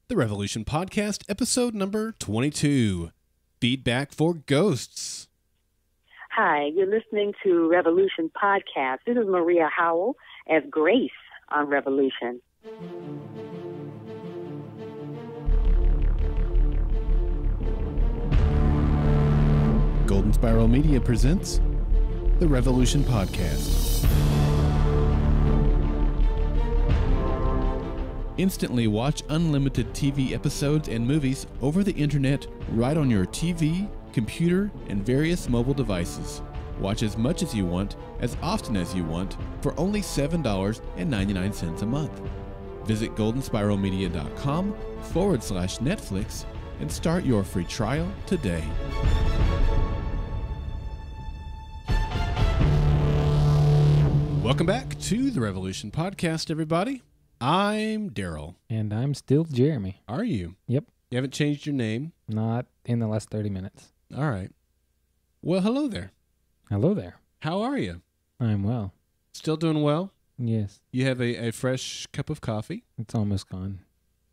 The Revolution Podcast, episode number 22, Feedback for Ghosts. Hi, you're listening to Revolution Podcast. This is Maria Howell as Grace on Revolution. Golden Spiral Media presents The Revolution Podcast. Instantly watch unlimited TV episodes and movies over the internet right on your TV, computer, and various mobile devices. Watch as much as you want, as often as you want, for only $7.99 a month. Visit goldenspiralmedia.com/Netflix and start your free trial today. Welcome back to the Revolution Podcast, everybody. I'm Daryl. And I'm still Jeremy. Are you? Yep. You haven't changed your name? Not in the last 30 minutes. All right. Well, hello there. Hello there. How are you? I'm well. Still doing well? Yes. You have a fresh cup of coffee? It's almost gone.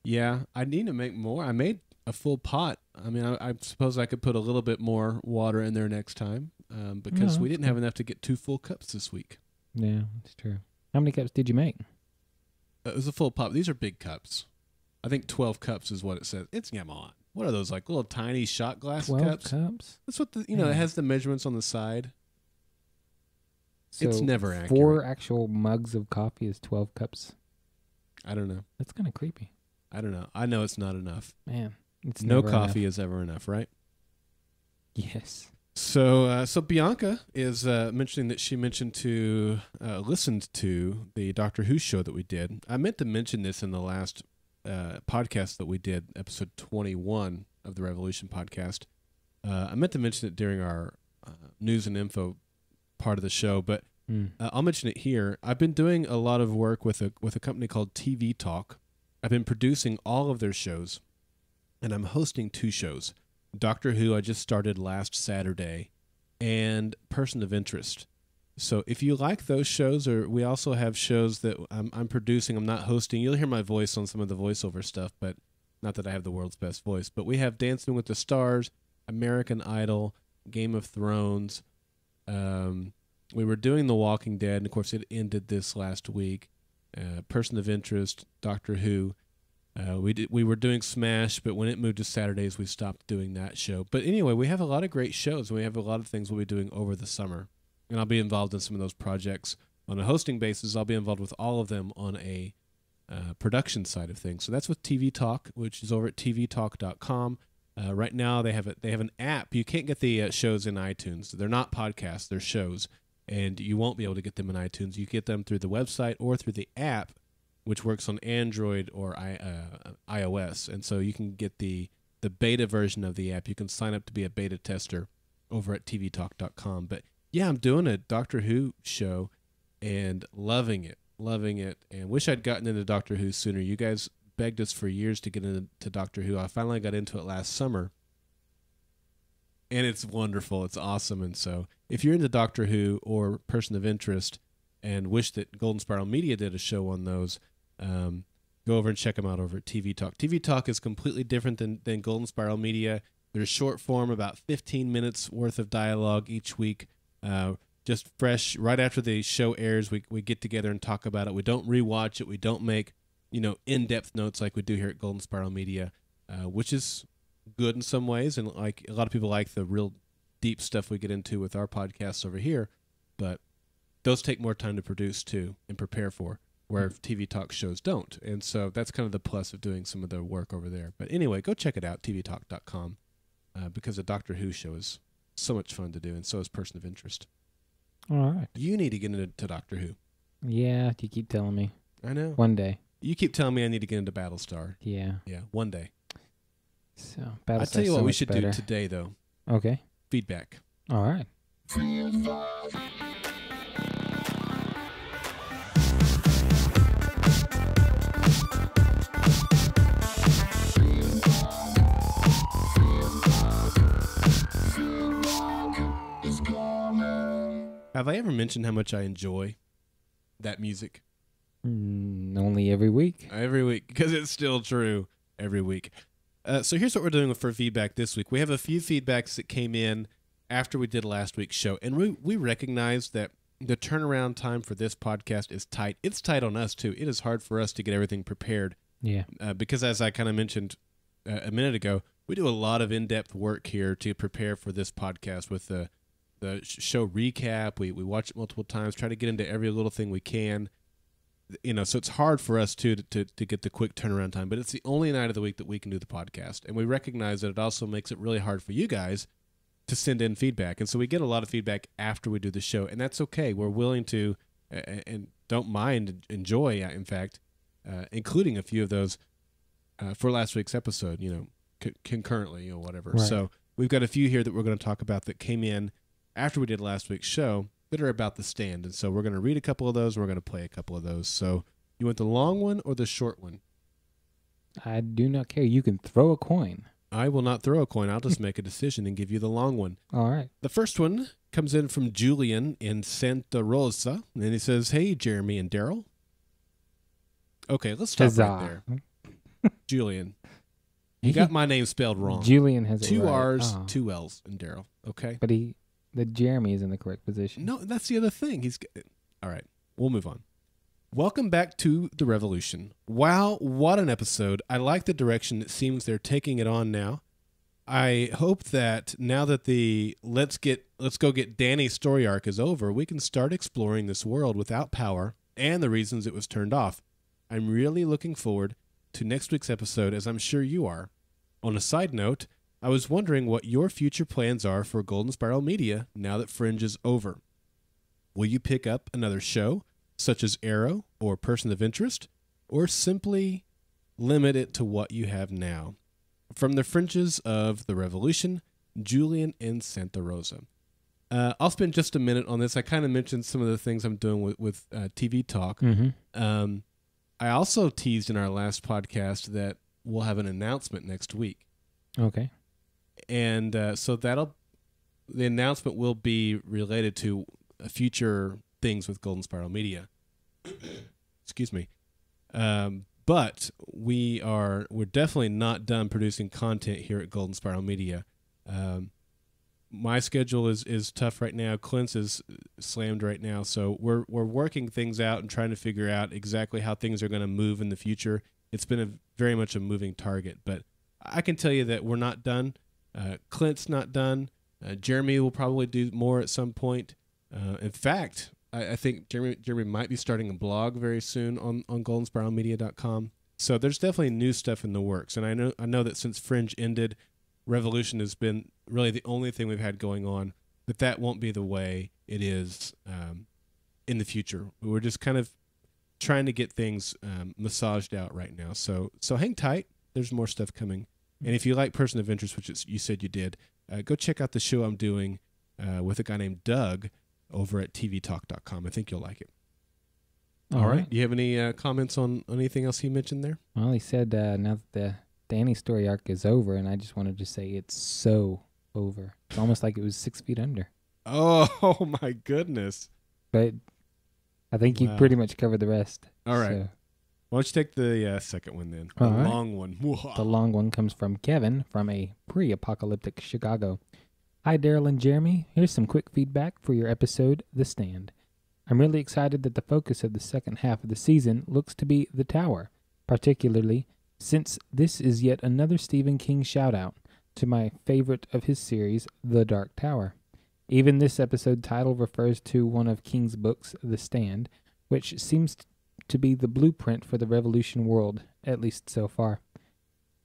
Yeah, I need to make more. I made a full pot. I mean, I suppose I could put a little bit more water in there next time because we didn't have enough to get 2 full cups this week. Yeah, it's true. How many cups did you make? It was a full pot. These are big cups. I think 12 cups is what it says. Come on. What are those, like little tiny shot glass 12 cups? That's what it has the measurements on the side. So it's never accurate. 4 actual mugs of coffee is 12 cups. I don't know. That's kind of creepy. I don't know. I know it's not enough. Man, it's no never coffee enough. is ever enough, right? Yes. So Bianca is mentioning that she listened to the Doctor Who show that we did. I meant to mention this in the last podcast that we did, episode 21 of the Revolution Podcast. I meant to mention it during our news and info part of the show, but I'll mention it here. I've been doing a lot of work with a company called TV Talk. I've been producing all of their shows, and I'm hosting 2 shows. Doctor Who I just started last Saturday, and Person of Interest. So if you like those shows, or we also have shows that I'm producing, I'm not hosting. You'll hear my voice on some of the voiceover stuff, but not that I have the world's best voice. But we have Dancing with the Stars, American Idol, Game of Thrones. We were doing The Walking Dead, and of course it ended this last week. Person of Interest, Doctor Who. We were doing Smash, but when it moved to Saturdays, we stopped doing that show. But anyway, we have a lot of great shows, and we have a lot of things we'll be doing over the summer. And I'll be involved in some of those projects on a hosting basis. I'll be involved with all of them on a production side of things. So that's with TV Talk, which is over at tvtalk.com. Right now, they have an app. You can't get the shows in iTunes. They're not podcasts; they're shows, and you won't be able to get them in iTunes. You get them through the website or through the app, which works on Android or iOS. And so you can get the beta version of the app. You can sign up to be a beta tester over at tvtalk.com. But yeah, I'm doing a Doctor Who show and loving it, and wish I'd gotten into Doctor Who sooner. You guys begged us for years to get into Doctor Who. I finally got into it last summer, and it's wonderful. It's awesome. And so if you're into Doctor Who or Person of Interest and wish that Golden Spiral Media did a show on those, go over and check them out over at TV Talk. TV Talk is completely different than Golden Spiral Media. There's short form, about 15 minutes worth of dialogue each week, just fresh. Right after the show airs, we get together and talk about it. We don't rewatch it. We don't make in-depth notes like we do here at Golden Spiral Media, which is good in some ways, and like a lot of people like the real deep stuff we get into with our podcasts over here, but those take more time to produce too and prepare for, where TV Talk shows don't. And so that's kind of the plus of doing some of the work over there. But anyway, go check it out, tvtalk.com, because the Doctor Who show is so much fun to do, and so is Person of Interest. All right. You need to get into Doctor Who. Yeah, you keep telling me. I know. One day. You keep telling me I need to get into Battlestar. Yeah. Yeah, one day. So, I'll tell you what we should do today, though. Okay. Feedback. All right. Have I ever mentioned how much I enjoy that music? Only every week. Every week, because it's still true. every week. So here's what we're doing for feedback this week. We have a few feedbacks that came in after we did last week's show, and we recognize that the turnaround time for this podcast is tight. It's tight on us, too. It is hard for us to get everything prepared. Yeah. Because as I kind of mentioned a minute ago, we do a lot of in-depth work here to prepare for this podcast with the show recap. We watch it multiple times, try to get into every little thing we can. So it's hard for us to get the quick turnaround time, but it's the only night of the week that we can do the podcast. And we recognize that it also makes it really hard for you guys to send in feedback. And so we get a lot of feedback after we do the show, and that's okay. We're willing to and don't mind, enjoy, in fact, including a few of those for last week's episode, concurrently, whatever. Right. So we've got a few here that we're going to talk about that came in after we did last week's show that are about the stand. And so we're going to read a couple of those, and we're going to play a couple of those. So you want the long one or the short one? I do not care. You can throw a coin. I will not throw a coin. I'll just make a decision and give you the long one. All right. The first one comes in from Julian in Santa Rosa, and he says, "Hey, Jeremy and Daryl." Okay, let's stop right there. Julian, you got my name spelled wrong. Julian has it 2 right. R's, Oh. 2 L's in Daryl. Okay. But the Jeremy is in the correct position. No, that's the other thing. All right. We'll move on. Welcome back to The Revolution. Wow, what an episode. I like the direction it seems they're taking it on now. I hope that now that the let's go get Danny's story arc is over, we can start exploring this world without power and the reasons it was turned off. I'm really looking forward to next week's episode, as I'm sure you are. On a side note, I was wondering what your future plans are for Golden Spiral Media now that Fringe is over. Will you pick up another show, such as Arrow or Person of Interest, or simply limit it to what you have now? From the fringes of the Revolution, Julian in Santa Rosa. I'll spend just a minute on this. I kind of mentioned some of the things I'm doing with TV Talk. Mm-hmm. I also teased in our last podcast that we'll have an announcement next week. Okay. And so the announcement will be related to future things with Golden Spiral Media. Excuse me. But we're definitely not done producing content here at Golden Spiral Media. My schedule is tough right now. Clint's is slammed right now, so we're working things out and trying to figure out exactly how things are going to move in the future. It's been very much a moving target, but I can tell you that we're not done. Clint's not done. Jeremy will probably do more at some point. In fact, I think Jeremy might be starting a blog very soon on goldenspiralmedia.com. So there's definitely new stuff in the works. And I know that since Fringe ended, Revolution has been really the only thing we've had going on, but that won't be the way it is in the future. We're just kind of trying to get things massaged out right now. So hang tight. There's more stuff coming. And if you like Person of Interest, which you said you did, go check out the show I'm doing with a guy named Doug over at tvtalk.com. I think you'll like it. All right. Do you have any comments on anything else he mentioned there? Well, he said now that the Danny story arc is over, and I just wanted to say it's so over. It's almost like it was 6 feet under. Oh, my goodness. But I think you pretty much covered the rest. All right. So. Why don't you take the second one then? The long one. The long one comes from Kevin from a pre-apocalyptic Chicago. Hi, Daryl and Jeremy. Here's some quick feedback for your episode, The Stand. I'm really excited that the focus of the second half of the season looks to be the Tower, particularly since this is yet another Stephen King shout-out to my favorite of his series, The Dark Tower. Even this episode title refers to one of King's books, The Stand, which seems to be the blueprint for the Revolution world, at least so far.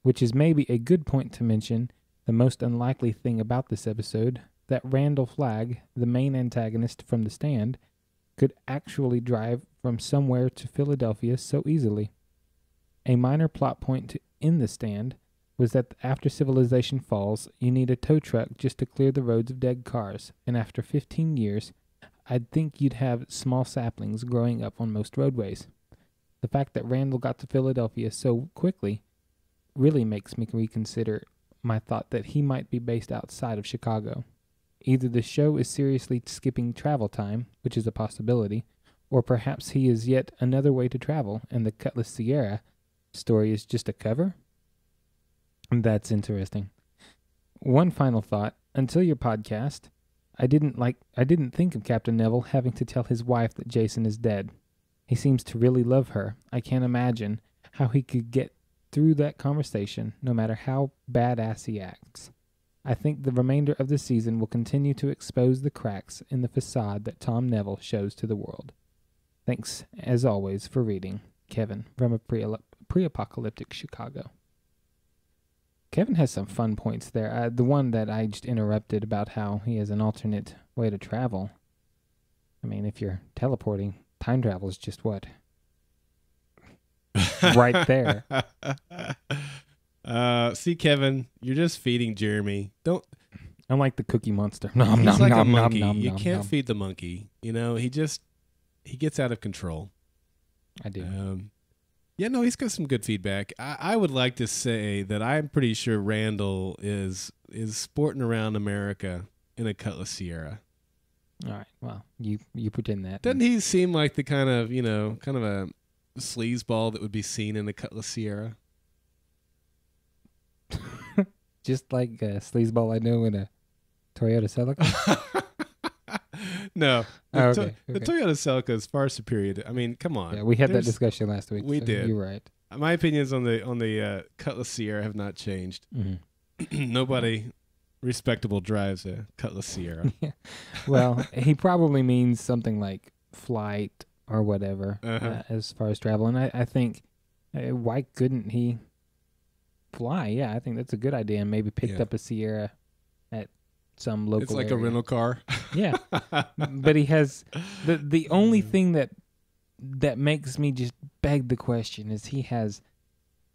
Which is maybe a good point to mention the most unlikely thing about this episode, that Randall Flagg, the main antagonist from The Stand, could actually drive from somewhere to Philadelphia so easily. A minor plot point in The Stand was that after civilization falls, you need a tow truck just to clear the roads of dead cars, and after 15 years, I'd think you'd have small saplings growing up on most roadways. The fact that Randall got to Philadelphia so quickly really makes me reconsider my thought that he might be based outside of Chicago. Either the show is seriously skipping travel time, which is a possibility, or perhaps he is yet another way to travel, and the Cutlass Ciera story is just a cover? That's interesting. One final thought. Until your podcast, I didn't think of Captain Neville having to tell his wife that Jason is dead. He seems to really love her. I can't imagine how he could get through that conversation, no matter how badass he acts. I think the remainder of the season will continue to expose the cracks in the facade that Tom Neville shows to the world. Thanks, as always, for reading. Kevin, from a pre-apocalyptic Chicago. Kevin has some fun points there. The one that I just interrupted about how he has an alternate way to travel. I mean, if you're teleporting, time travel is just what? Right there. See, Kevin, you're just feeding Jeremy. Don't. I'm like the Cookie Monster. He's like a monkey. You can't feed the monkey. You know, he gets out of control. I do. Yeah, no, he's got some good feedback. I would like to say that I'm pretty sure Randall is sporting around America in a Cutlass Ciera. All right. Well, you pretend that. Doesn't he seem like the kind of a sleazeball that would be seen in a Cutlass Ciera? Just like a sleazeball I know in a Toyota Celica? No. The Toyota Celica is far superior. I mean, come on. Yeah, we had that discussion last week. We did. You're right. My opinions on the Cutlass Ciera have not changed. Mm-hmm. Nobody respectable drives a Cutlass Ciera. Yeah. Well, he probably means something like flight or whatever as far as travel. And I think, why couldn't he fly? Yeah, I think that's a good idea. And maybe picked up a Ciera at some local It's like area. a rental car. Yeah. But he has the only thing that makes me just beg the question is he has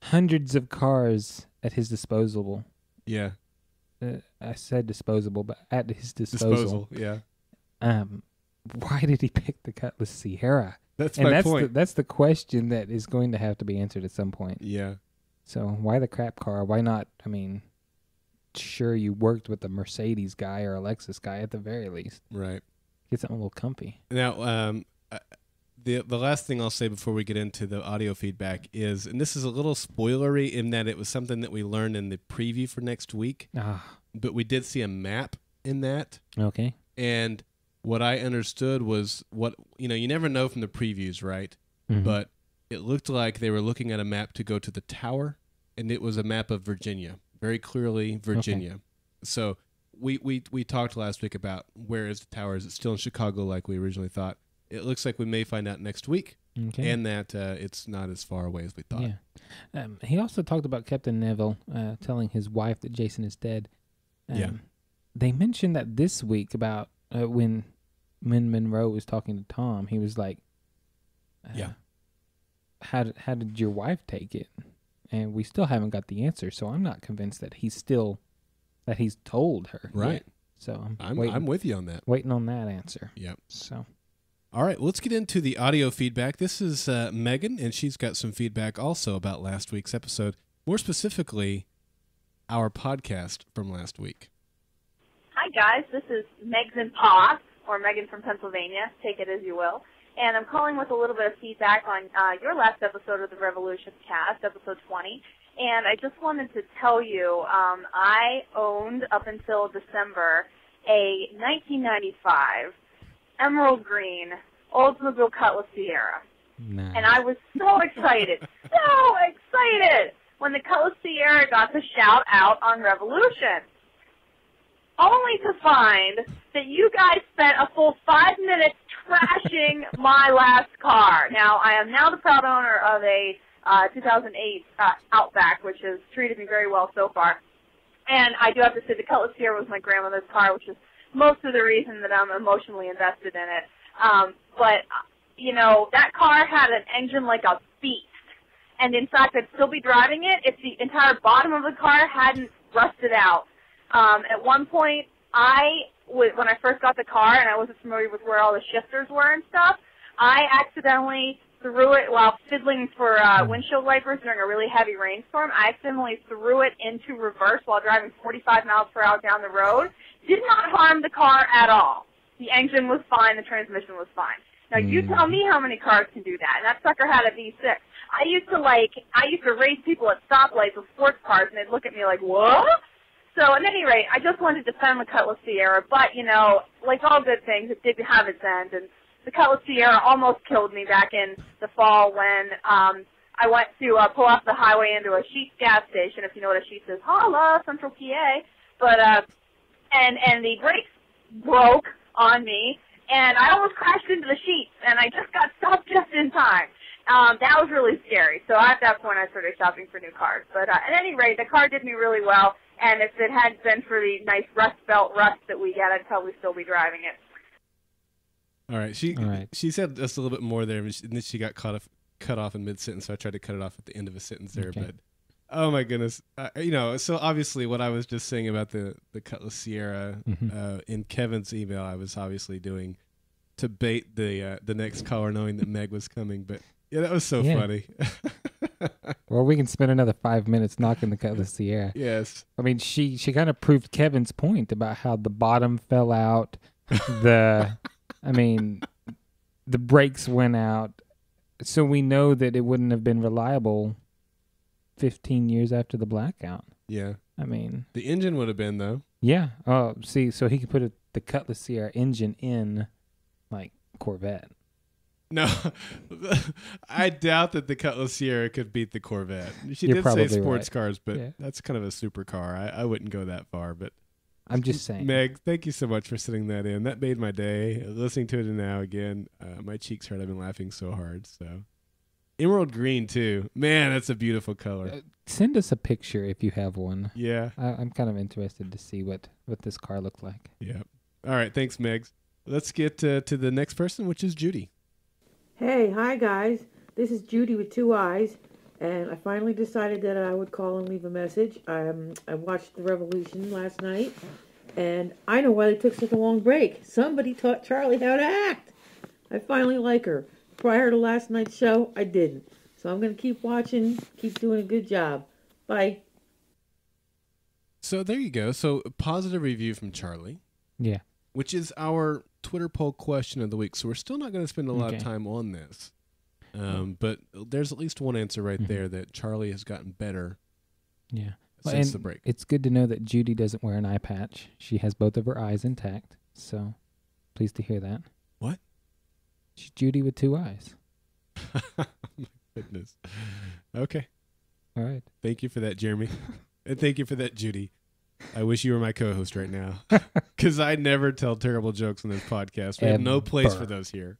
hundreds of cars at his disposal. Yeah. I said disposable, but at his disposal. Yeah. Why did he pick the Cutlass Ciera? That's my point. That's the question that is going to have to be answered at some point. Yeah. So why the crap car? Why not? I mean, sure, you worked with a Mercedes guy or a Lexus guy at the very least. Right. Get something a little comfy. Now, the last thing I'll say before we get into the audio feedback is, and this is a little spoilery in that it was something that we learned in the preview for next week, but we did see a map in that. Okay. And what I understood was you never know from the previews, right? Mm-hmm. But it looked like they were looking at a map to go to the tower, and it was a map of Virginia, very clearly Virginia. Okay. So we talked last week about where is the tower? Is it still in Chicago like we originally thought? It looks like we may find out next week, and that it's not as far away as we thought. Yeah. He also talked about Captain Neville telling his wife that Jason is dead. Yeah. They mentioned that this week about when Monroe was talking to Tom, he was like, how did your wife take it? And we still haven't got the answer, so I'm not convinced that he's told her. Right. Yet. So I'm with you on that. Waiting on that answer. Yep. So. All right, let's get into the audio feedback. This is Megan, and she's got some feedback also about last week's episode. More specifically, our podcast from last week. Hi, guys. This is Megan Poss, or Megan from Pennsylvania. Take it as you will. And I'm calling with a little bit of feedback on your last episode of the Revolution Cast, episode 20. And I just wanted to tell you, I owned, up until December, a 1995 emerald green Oldsmobile Cutlass Ciera. Nice. And I was so excited, when the Cutlass Ciera got the shout out on Revolution. Only to find that you guys spent a full 5 minutes trashing my last car. Now, I am now the proud owner of a 2008 Outback, which has treated me very well so far. And I do have to say the Cutlass Ciera was my grandmother's car, which is most of the reason that I'm emotionally invested in it. But, that car had an engine like a beast. And, in fact, I'd still be driving it if the entire bottom of the car hadn't rusted out. At one point, when I first got the car and I wasn't familiar with where all the shifters were and stuff, I accidentally threw it while fiddling for windshield wipers during a really heavy rainstorm. I accidentally threw it into reverse while driving 45 miles per hour down the road. Did not harm the car at all. The engine was fine. The transmission was fine. Now, you tell me how many cars can do that. And that sucker had a V6. I used to race people at stoplights with sports cars, and they'd look at me like, what? So at any rate, I just wanted to defend the Cutlass Ciera, but, like all good things, it did have its end, and the Cutlass Ciera almost killed me back in the fall when I went to pull off the highway into a Sheetz gas station, if you know what a Sheetz is. Holla, Central PA. But, and the brakes broke on me, and I almost crashed into the Sheetz, and I just got stopped just in time. That was really scary. So at that point, I started shopping for new cars. But at any rate, the car did me really well, and if it hadn't been for the nice rust belt rust that we get, I'd probably still be driving it. All right. She said just a little bit more there, and then she got cut off in mid-sentence, so I tried to cut it off at the end of a sentence there. Okay. But, oh, my goodness. So obviously what I was just saying about the Cutlass Ciera in Kevin's email, I was obviously doing to bait the next caller knowing that Meg was coming. But, yeah, that was so funny. Well, we can spend another 5 minutes knocking the Cutlass Ciera. Yes. I mean, she kind of proved Kevin's point about how the bottom fell out. The brakes went out. So we know that it wouldn't have been reliable 15 years after the blackout. Yeah. I mean, the engine would have been, though. Yeah. Oh, see, so he could put the Cutlass Ciera engine in, like, Corvette. No, I doubt that the Cutlass Ciera could beat the Corvette. She You're did say probably sports right. cars, but that's kind of a supercar. I wouldn't go that far, but I'm just saying. Meg, thank you so much for sending that in. That made my day. Listening to it now again, my cheeks hurt. I've been laughing so hard. So, emerald green too. Man, that's a beautiful color. Send us a picture if you have one. Yeah, I'm kind of interested to see what this car looked like. Yeah. All right, thanks, Megs. Let's get to the next person, which is Judy. Hey, hi guys. This is Judy with 2 eyes, and I finally decided that I would call and leave a message. I watched The Revolution last night, and I know why they took such a long break. Somebody taught Charlie how to act. I finally like her. Prior to last night's show, I didn't. So I'm going to keep watching, keep doing a good job. Bye. So there you go. So a positive review from Charlie. Yeah. Which is our Twitter poll question of the week. So we're still not going to spend a lot of time on this. But there's at least one answer right there that Charlie has gotten better since the break. It's good to know that Judy doesn't wear an eye patch. She has both of her eyes intact. So pleased to hear that. What? She's Judy with 2 eyes. My goodness. Okay. All right. Thank you for that, Jeremy. And thank you for that, Judy. I wish you were my co-host right now, because I never tell terrible jokes on this podcast. We have no place for those here.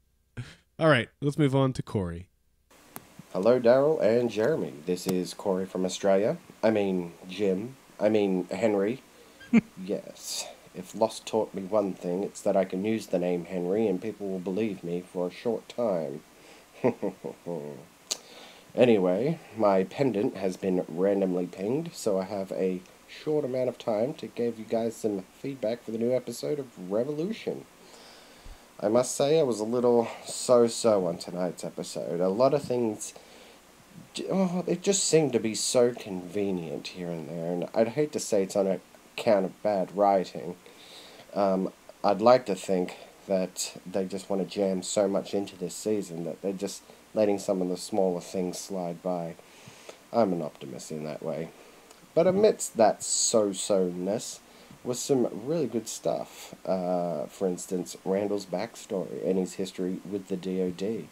All right, let's move on to Corey. Hello, Daryl and Jeremy. This is Corey from Australia. I mean, Jim. I mean, Henry. Yes. If Lost taught me one thing, it's that I can use the name Henry and people will believe me for a short time. Anyway, my pendant has been randomly pinged, so I have a short amount of time to give you guys some feedback for the new episode of Revolution. I must say I was a little so-so on tonight's episode. A lot of things, it just seemed to be so convenient here and there, and I'd hate to say it's on account of bad writing. I'd like to think that they just want to jam so much into this season that they're just letting some of the smaller things slide by. I'm an optimist in that way. But amidst that so-so-ness was some really good stuff. For instance, Randall's backstory and his history with the DoD.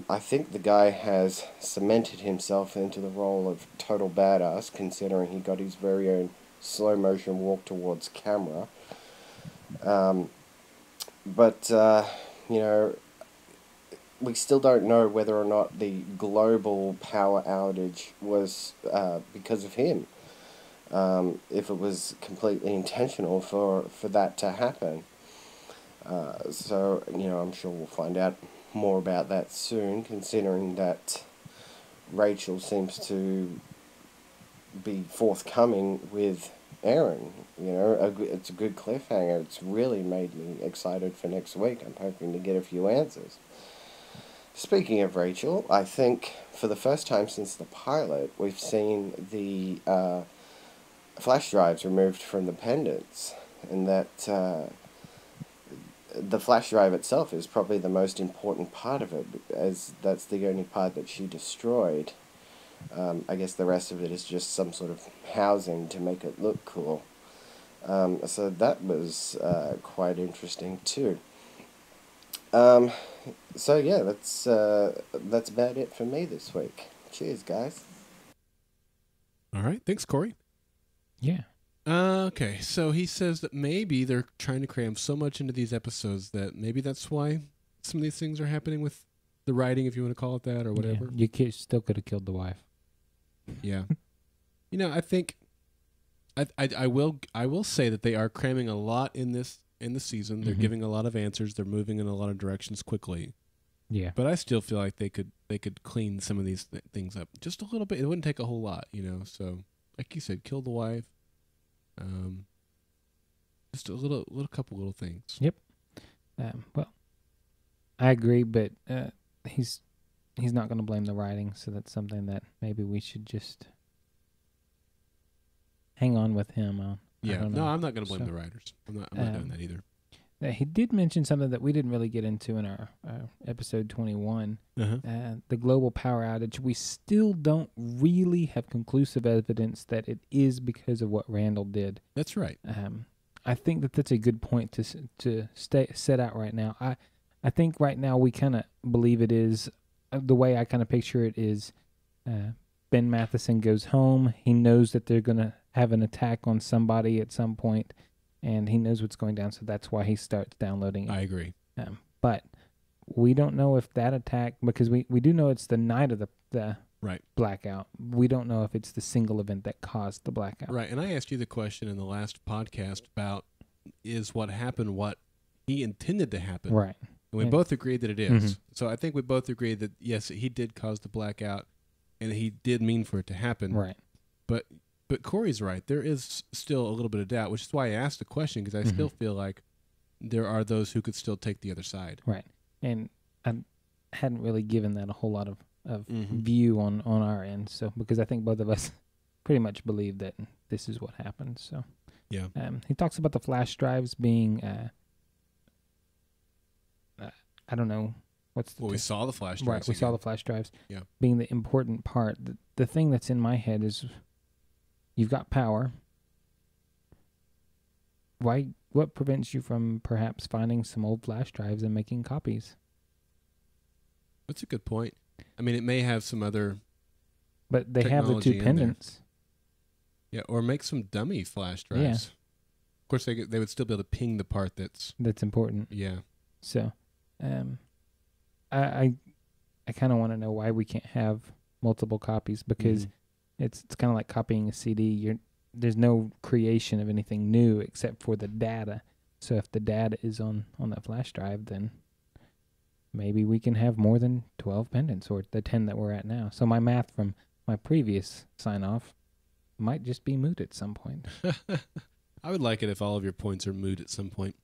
I think the guy has cemented himself into the role of total badass, considering he got his very own slow-motion walk towards camera. But you know, we still don't know whether or not the global power outage was because of him. If it was completely intentional for that to happen. So, you know, I'm sure we'll find out more about that soon, considering that Rachel seems to be forthcoming with Aaron. You know, it's a good cliffhanger. It's really made me excited for next week. I'm hoping to get a few answers. Speaking of Rachel, I think for the first time since the pilot, we've seen the flash drives removed from the pendants, and that the flash drive itself is probably the most important part of it, as that's the only part that she destroyed. I guess the rest of it is just some sort of housing to make it look cool. So that was quite interesting too. So yeah, that's about it for me this week. Cheers, guys. All right. Thanks, Corey. Yeah. Okay, so he says that maybe they're trying to cram so much into these episodes that maybe that's why some of these things are happening with the writing, if you want to call it that, or whatever. Yeah, you still could have killed the wife. Yeah. I think I will say that they are cramming a lot in the season. They're giving a lot of answers. They're moving in a lot of directions quickly. Yeah. But I still feel like they could clean some of these things up just a little bit. It wouldn't take a whole lot, So, like you said, kill the wife. Just a couple little things. Yep. Well, I agree, but he's not going to blame the writing, so that's something that maybe we should just hang on with him on. Yeah. No, I'm not going to blame the writers. I'm not doing that either. He did mention something that we didn't really get into in our episode 21, the global power outage. We still don't really have conclusive evidence that it is because of what Randall did. That's right. I think that's a good point to set out right now. I think right now we kind of believe it is. The way I kind of picture it is Ben Matheson goes home. He knows that they're going to have an attack on somebody at some point, and he knows what's going down, so that's why he starts downloading it. I agree. But we don't know if that attack, because we do know it's the night of the right blackout. We don't know if it's the single event that caused the blackout. Right, and I asked you the question in the last podcast about is what happened what he intended to happen. Right. And we both agreed that it is. So I think we both agreed that, yes, he did cause the blackout, and he did mean for it to happen. Right. But Corey's right. There is still a little bit of doubt, which is why I asked the question, because I still feel like there are those who could still take the other side. Right. And I hadn't really given that a whole lot of view on our end, so because I think both of us pretty much believe that this is what happened. So yeah. He talks about the flash drives being I don't know what's the we saw the flash drives. Right, we saw the flash drives. Yeah. Being the important part. The thing that's in my head is you've got power. What prevents you from perhaps finding some old flash drives and making copies? That's a good point. I mean, it may have some other but they have the two pendants. Yeah, or make some dummy flash drives. Yeah. Of course, they would still be able to ping the part that's important. Yeah. So, I kind of want to know why we can't have multiple copies, because it's kind of like copying a CD. There's no creation of anything new except for the data. So if the data is on that flash drive, then maybe we can have more than 12 pendants, or the 10 that we're at now. So my math from my previous sign-off might just be moot at some point. I would like it if all of your points are moot at some point.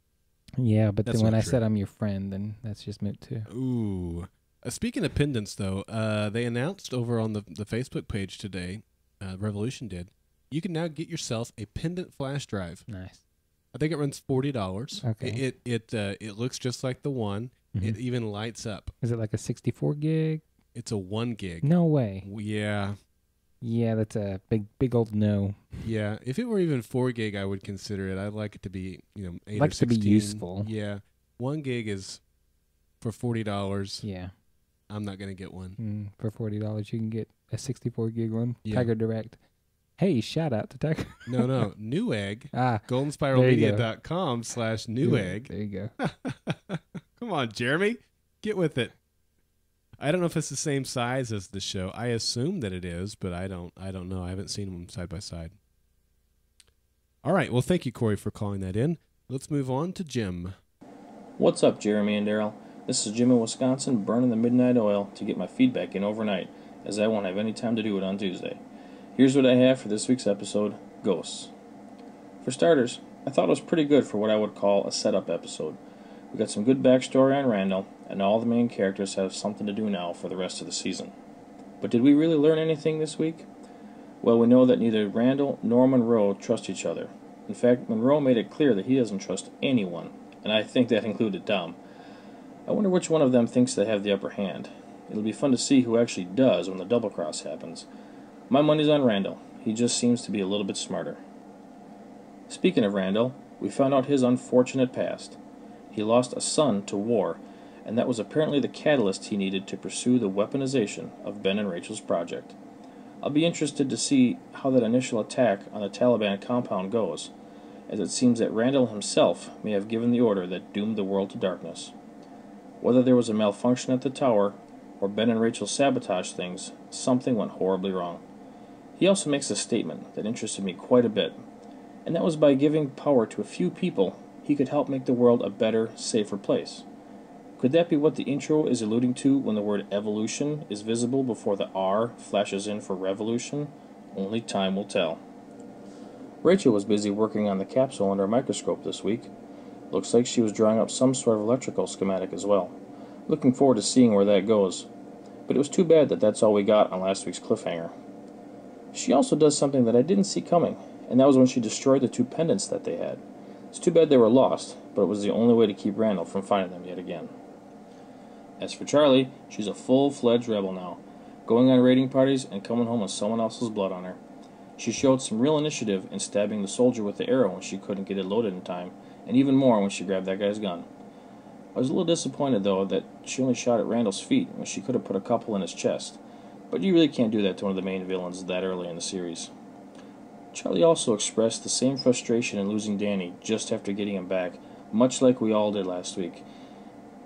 Yeah, but then when I said I'm your friend, then that's just moot too. Ooh. Speaking of pendants, though, they announced over on the Facebook page today, Revolution did, you can now get yourself a pendant flash drive. Nice. I think it runs $40. Okay. It looks just like the one. It even lights up. Is it like a 64 gig? It's a 1 gig. No way. Yeah. Yeah, that's a big old no. Yeah, if it were even 4 gig, I would consider it. I'd like it to be, 8 like or 16. To be useful. Yeah, 1 gig is for $40. Yeah, I'm not gonna get one. For $40, you can get a 64 gig one. Yeah. Tiger Direct. Hey, shout out to Tiger. No, Newegg. GoldenSpiralMedia.com/Newegg. There you go. Come on, Jeremy, get with it. I don't know if it's the same size as the show. I assume that it is, but I don't know. I haven't seen them side by side. All right. Well, thank you, Corey, for calling that in. Let's move on to Jim. What's up, Jeremy and Daryl? This is Jim in Wisconsin, burning the midnight oil to get my feedback in overnight, as I won't have any time to do it on Tuesday. Here's what I have for this week's episode, Ghosts. For starters, I thought it was pretty good for what I would call a setup episode. We got some good backstory on Randall, and all the main characters have something to do now for the rest of the season. But did we really learn anything this week? Well, we know that neither Randall nor Monroe trust each other. In fact, Monroe made it clear that he doesn't trust anyone, and I think that included Tom. I wonder which one of them thinks they have the upper hand. It'll be fun to see who actually does when the double cross happens. My money's on Randall. He just seems to be a little bit smarter. Speaking of Randall, we found out his unfortunate past. He lost a son to war, and that was apparently the catalyst he needed to pursue the weaponization of Ben and Rachel's project. I'll be interested to see how that initial attack on the Taliban compound goes, as it seems that Randall himself may have given the order that doomed the world to darkness. Whether there was a malfunction at the tower, or Ben and Rachel sabotaged things, something went horribly wrong. He also makes a statement that interested me quite a bit, and that was by giving power to a few people, he could help make the world a better, safer place. Could that be what the intro is alluding to when the word evolution is visible before the R flashes in for revolution? Only time will tell. Rachel was busy working on the capsule under a microscope this week. Looks like she was drawing up some sort of electrical schematic as well. Looking forward to seeing where that goes. But it was too bad that that's all we got on last week's cliffhanger. She also does something that I didn't see coming, and that was when she destroyed the 2 pendants that they had. It's too bad they were lost, but it was the only way to keep Randall from finding them yet again. As for Charlie, she's a full-fledged rebel now, going on raiding parties and coming home with someone else's blood on her. She showed some real initiative in stabbing the soldier with the arrow when she couldn't get it loaded in time, and even more when she grabbed that guy's gun. I was a little disappointed, though, that she only shot at Randall's feet when she could have put a couple in his chest, but you really can't do that to one of the main villains that early in the series. Charlie also expressed the same frustration in losing Danny just after getting him back, much like we all did last week.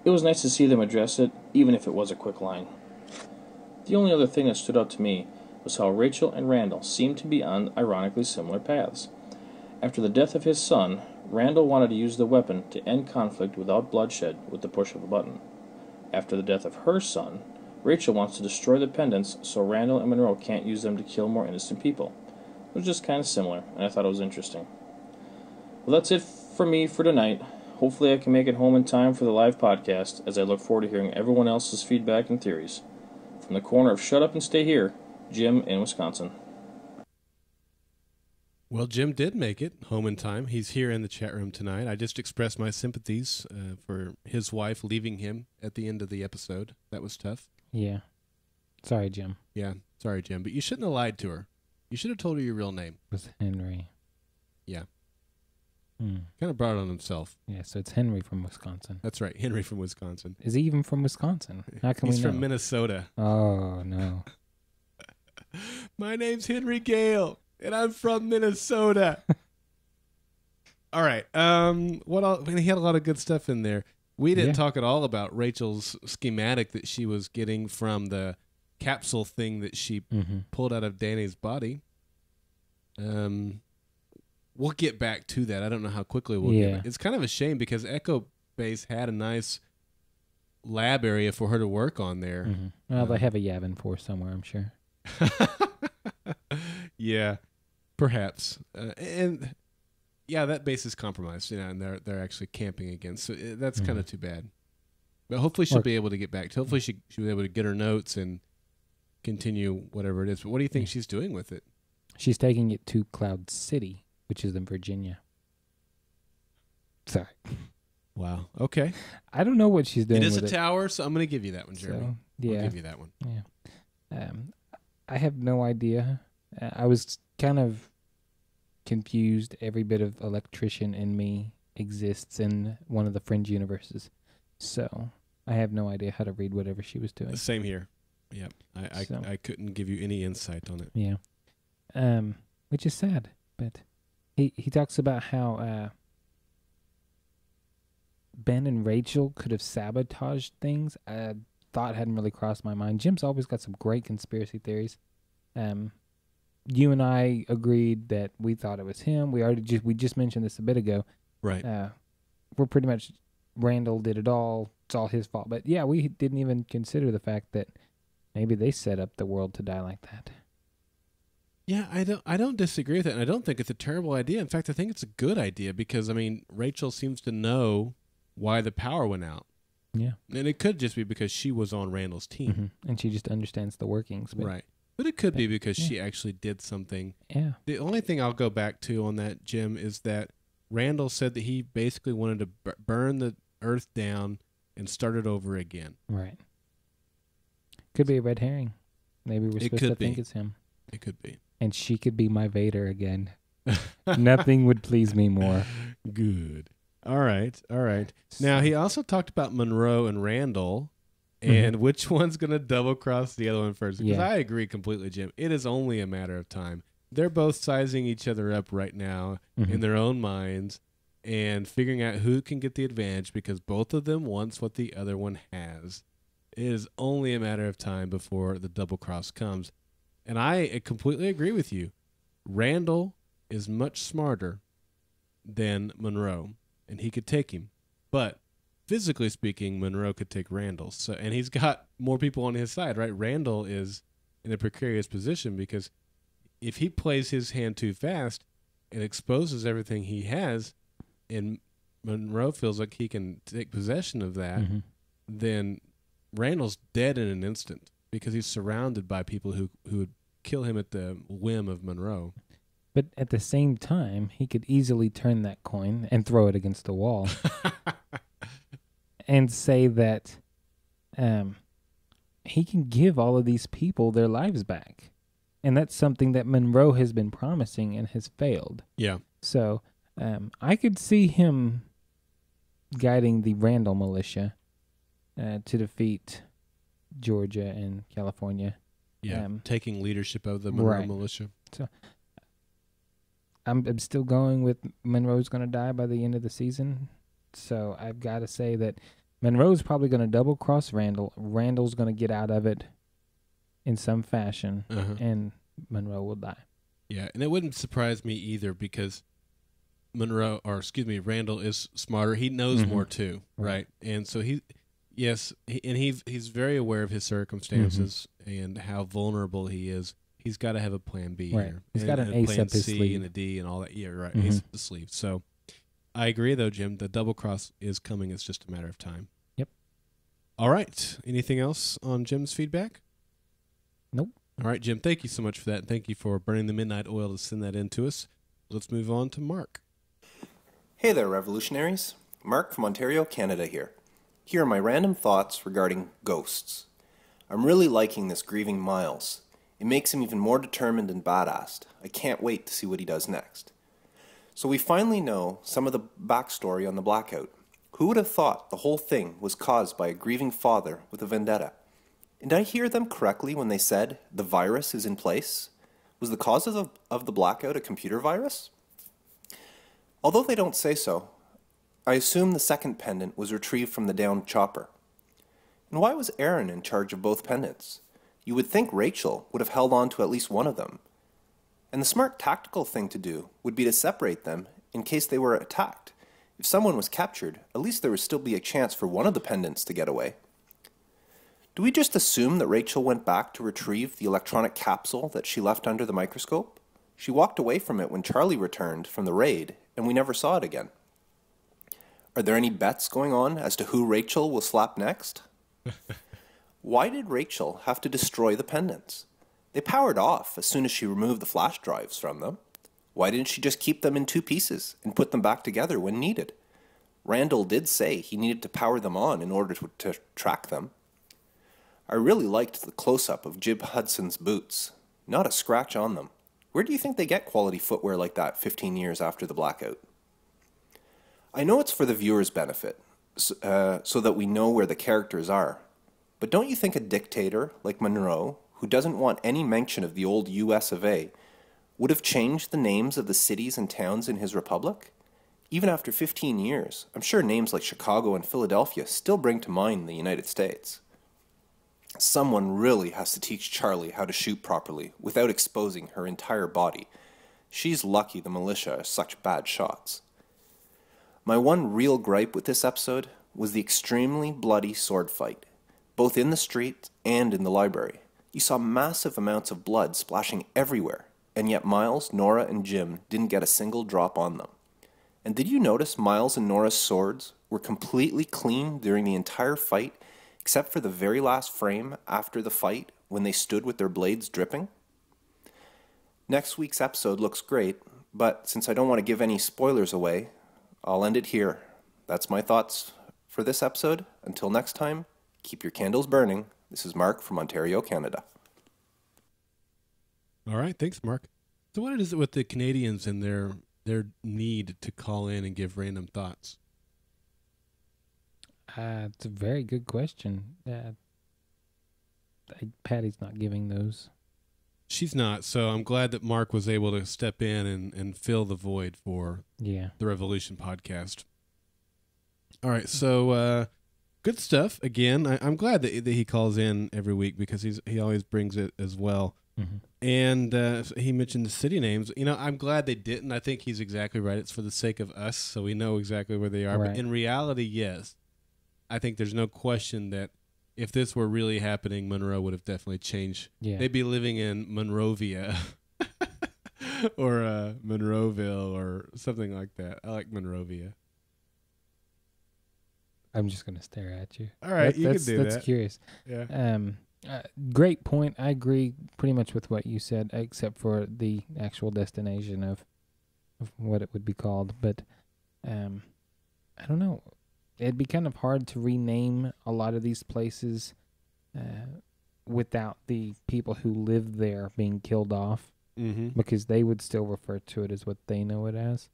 It was nice to see them address it, even if it was a quick line. The only other thing that stood out to me was how Rachel and Randall seemed to be on ironically similar paths. After the death of his son, Randall wanted to use the weapon to end conflict without bloodshed with the push of a button. After the death of her son, Rachel wants to destroy the pendants so Randall and Monroe can't use them to kill more innocent people. It was just kind of similar, and I thought it was interesting. Well, that's it for me for tonight. Hopefully I can make it home in time for the live podcast, as I look forward to hearing everyone else's feedback and theories. From the corner of Shut Up and Stay Here, Jim in Wisconsin. Well, Jim did make it home in time. He's here in the chat room tonight. I just expressed my sympathies for his wife leaving him at the end of the episode. That was tough. Yeah. Sorry, Jim. Yeah, sorry, Jim. But you shouldn't have lied to her. You should have told her your real name. It was Henry. Yeah. Kind of brought it on himself. Yeah, so it's Henry from Wisconsin. That's right, Henry from Wisconsin. Is he even from Wisconsin? How can we know? He's from Minnesota. Oh, no. My name's Henry Gale, and I'm from Minnesota. All right. What else? He had a lot of good stuff in there. We didn't talk at all about Rachel's schematic that she was getting from the capsule thing that she pulled out of Danny's body. We'll get back to that. I don't know how quickly we'll get it. It's kind of a shame because Echo Base had a nice lab area for her to work on there. Well, they have a Yavin Force somewhere, I'm sure. Yeah, perhaps. And yeah, that base is compromised, and they're actually camping again. So that's kind of too bad. But hopefully she'll be able to get back to. Hopefully she'll be able to get her notes and continue whatever it is. But what do you think she's doing with it? She's taking it to Cloud City, which is in Virginia. Sorry. Wow. Okay. I don't know what she's doing. It is with a tower, so I'm going to give you that one, Jeremy. So, yeah. I'll give you that one. Yeah. I have no idea. I was kind of confused. Every bit of electrician in me exists in one of the Fringe universes. So I have no idea how to read whatever she was doing. Same here. Yep. I couldn't give you any insight on it. Yeah. Which is sad. But he talks about how Ben and Rachel could have sabotaged things. I thought hadn't really crossed my mind. Jim's always got some great conspiracy theories. You and I agreed that we thought it was him. We just mentioned this a bit ago. Right. We're pretty much Randall did it all. It's all his fault. But yeah, we didn't even consider the fact that maybe they set up the world to die like that. Yeah, I don't disagree with that, and I don't think it's a terrible idea. In fact, I think it's a good idea because Rachel seems to know why the power went out. Yeah. And it could just be because she was on Randall's team. And she just understands the workings. But, right. But it could be because she actually did something. Yeah. The only thing I'll go back to on that, Jim, is that Randall said that he basically wanted to burn the earth down and start it over again. Right. Could be a red herring. Maybe we're supposed to think it's him. It could be. And she could be my Vader again. Nothing would please me more. Good. All right. Now, he also talked about Monroe and Randall, and which one's going to double-cross the other one first. Because I agree completely, Jim. It is only a matter of time. They're both sizing each other up right now in their own minds and figuring out who can get the advantage because both of them wants what the other one has. It is only a matter of time before the double-cross comes. And I completely agree with you. Randall is much smarter than Monroe, and he could take him. But physically speaking, Monroe could take Randall. And he's got more people on his side, right? Randall is in a precarious position because if he plays his hand too fast and exposes everything he has, and Monroe feels like he can take possession of that, then Randall's dead in an instant because he's surrounded by people who would kill him at the whim of Monroe. But at the same time, he could easily turn that coin and throw it against the wall and say that he can give all of these people their lives back. And that's something that Monroe has been promising and has failed. Yeah. So I could see him guiding the Randall militia to defeat Georgia and California. Yeah, taking leadership of the Monroe militia. So I'm still going with Monroe's going to die by the end of the season. So I've got to say that Monroe's probably going to double-cross Randall. Randall's going to get out of it in some fashion, and Monroe will die. Yeah, and it wouldn't surprise me either because Randall is smarter. He knows more too, right? And so he's very aware of his circumstances and how vulnerable he is. He's got to have a plan B here. He's got an ace up his C sleeve. and a D and all that. Yeah, right. Ace up the sleeve. So I agree, though, Jim. The double cross is coming. It's just a matter of time. Yep. All right. Anything else on Jim's feedback? Nope. All right, Jim. Thank you so much for that. And thank you for burning the midnight oil to send that in to us. Let's move on to Mark. Hey there, revolutionaries. Mark from Ontario, Canada here. Here are my random thoughts regarding ghosts. I'm really liking this grieving Miles. It makes him even more determined and badass. I can't wait to see what he does next. So we finally know some of the backstory on the blackout. Who would have thought the whole thing was caused by a grieving father with a vendetta? And did I hear them correctly when they said the virus is in place? Was the cause of the blackout a computer virus? Although they don't say so, I assume the second pendant was retrieved from the downed chopper. And why was Aaron in charge of both pendants? You would think Rachel would have held on to at least one of them. And the smart tactical thing to do would be to separate them in case they were attacked. If someone was captured, at least there would still be a chance for one of the pendants to get away. Do we just assume that Rachel went back to retrieve the electronic capsule that she left under the microscope? She walked away from it when Charlie returned from the raid, and we never saw it again. Are there any bets going on as to who Rachel will slap next? Why did Rachel have to destroy the pendants? They powered off as soon as she removed the flash drives from them. Why didn't she just keep them in two pieces and put them back together when needed? Randall did say he needed to power them on in order to track them. I really liked the close-up of Jib Hudson's boots. Not a scratch on them. Where do you think they get quality footwear like that 15 years after the blackout? I know it's for the viewer's benefit, so that we know where the characters are. But don't you think a dictator like Monroe, who doesn't want any mention of the old US of A, would have changed the names of the cities and towns in his republic? Even after 15 years, I'm sure names like Chicago and Philadelphia still bring to mind the United States. Someone really has to teach Charlie how to shoot properly without exposing her entire body. She's lucky the militia are such bad shots. My one real gripe with this episode was the extremely bloody sword fight, both in the street and in the library. You saw massive amounts of blood splashing everywhere, and yet Miles, Nora, and Jim didn't get a single drop on them. And did you notice Miles and Nora's swords were completely clean during the entire fight, except for the very last frame after the fight when they stood with their blades dripping? Next week's episode looks great, but since I don't want to give any spoilers away, I'll end it here. That's my thoughts for this episode. Until next time, keep your candles burning. This is Mark from Ontario, Canada. All right, thanks, Mark. So what is it with the Canadians and their need to call in and give random thoughts? It's a very good question. Patty's not giving those. She's not, so I'm glad that Mark was able to step in and fill the void for the Revolution podcast. All right, so good stuff. Again, I'm glad that he calls in every week because he always brings it as well. Mm-hmm. And he mentioned the city names. I'm glad they didn't. I think he's exactly right. It's for the sake of us, so we know exactly where they are. Right. But in reality, yes, I think there's no question that if this were really happening, Monroe would have definitely changed. Yeah. They'd be living in Monrovia or Monroeville or something like that. I like Monrovia. I'm just going to stare at you. All right, you can do that. That's curious. Yeah. Great point. I agree pretty much with what you said, except for the actual destination of what it would be called. But I don't know. It'd be kind of hard to rename a lot of these places without the people who live there being killed off, because they would still refer to it as what they know it as.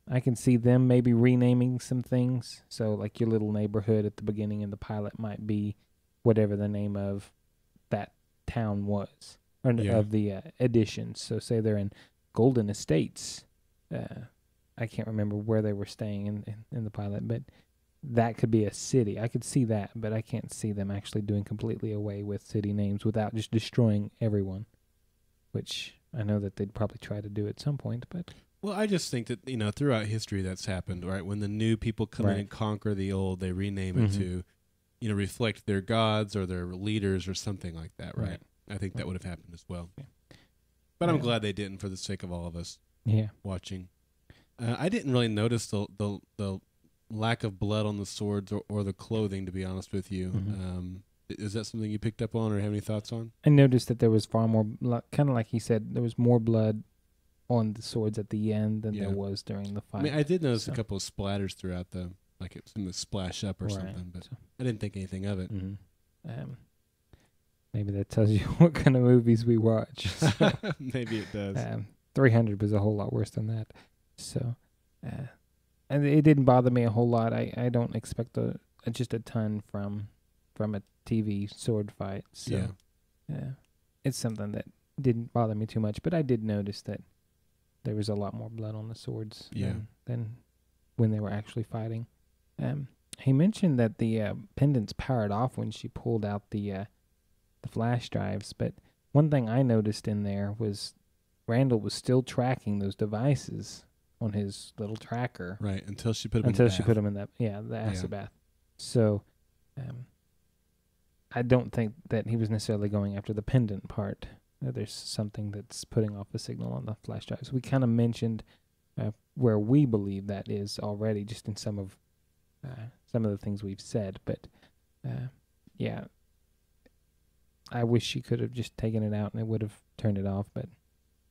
I can see them maybe renaming some things. So like your little neighborhood at the beginning in the pilot might be whatever the name of that town was, or of the additions. So say they're in Golden Estates. I can't remember where they were staying in the pilot, but that could be a city. I could see that, but I can't see them actually doing completely away with city names without just destroying everyone, which I know that they'd probably try to do at some point, but... Well, I just think that, throughout history that's happened, right? When the new people come in and conquer the old, they rename it to, reflect their gods or their leaders or something like that, right? I think that would have happened as well. Yeah. But I'm glad they didn't for the sake of all of us watching. I didn't really notice the lack of blood on the swords or the clothing, to be honest with you. Is that something you picked up on or have any thoughts on? I noticed that there was far more, kind of like he said, there was more blood on the swords at the end than there was during the fight. I mean, I did notice a couple of splatters throughout like it was going to splash up or something, but I didn't think anything of it. Maybe that tells you what kind of movies we watch. So, maybe it does. 300 was a whole lot worse than that. So, and it didn't bother me a whole lot. I don't expect just a ton from a TV sword fight. So, it's something that didn't bother me too much. But I did notice that there was a lot more blood on the swords than when they were actually fighting. He mentioned that the pendants powered off when she pulled out the flash drives. But one thing I noticed in there was Randall was still tracking those devices on his little tracker. Right, until she put them in the bath. Until she put them in the acid bath. So I don't think that he was necessarily going after the pendant part. There's something that's putting off a signal on the flash drives. We kind of mentioned where we believe that is already, just in some of the things we've said. But I wish she could have just taken it out and it would have turned it off.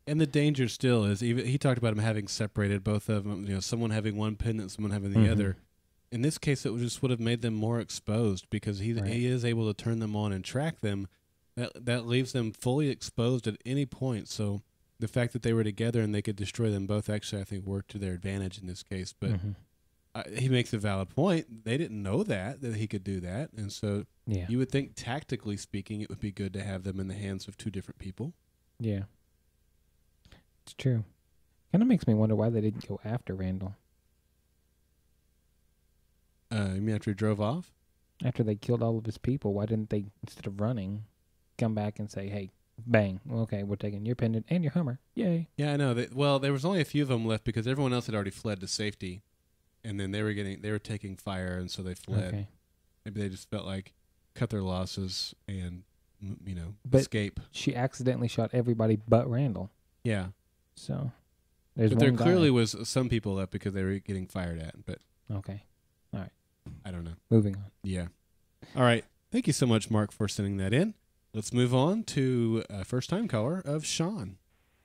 And the danger still is, even he talked about him having separated both of them. Someone having one pendant, someone having the other. In this case, it would have made them more exposed because he is able to turn them on and track them. That leaves them fully exposed at any point. So the fact that they were together and they could destroy them both actually, I think, worked to their advantage in this case. But he makes a valid point. They didn't know that he could do that. And so you would think, tactically speaking, it would be good to have them in the hands of two different people. Yeah. It's true. Kind of makes me wonder why they didn't go after Randall. You mean after he drove off? After they killed all of his people, why didn't they, instead of running, come back and say, hey, bang, okay, we're taking your pendant and your Hummer. Yay. Yeah, I know. There was only a few of them left because everyone else had already fled to safety. And then they were taking fire, and so they fled. Okay. Maybe they just felt like cut their losses and, escape. She accidentally shot everybody but Randall. Yeah. So, but there clearly was some people left because they were getting fired at. But okay. All right. I don't know. Moving on. Yeah. All right. Thank you so much, Mark, for sending that in. Let's move on to a first-time caller of Sean.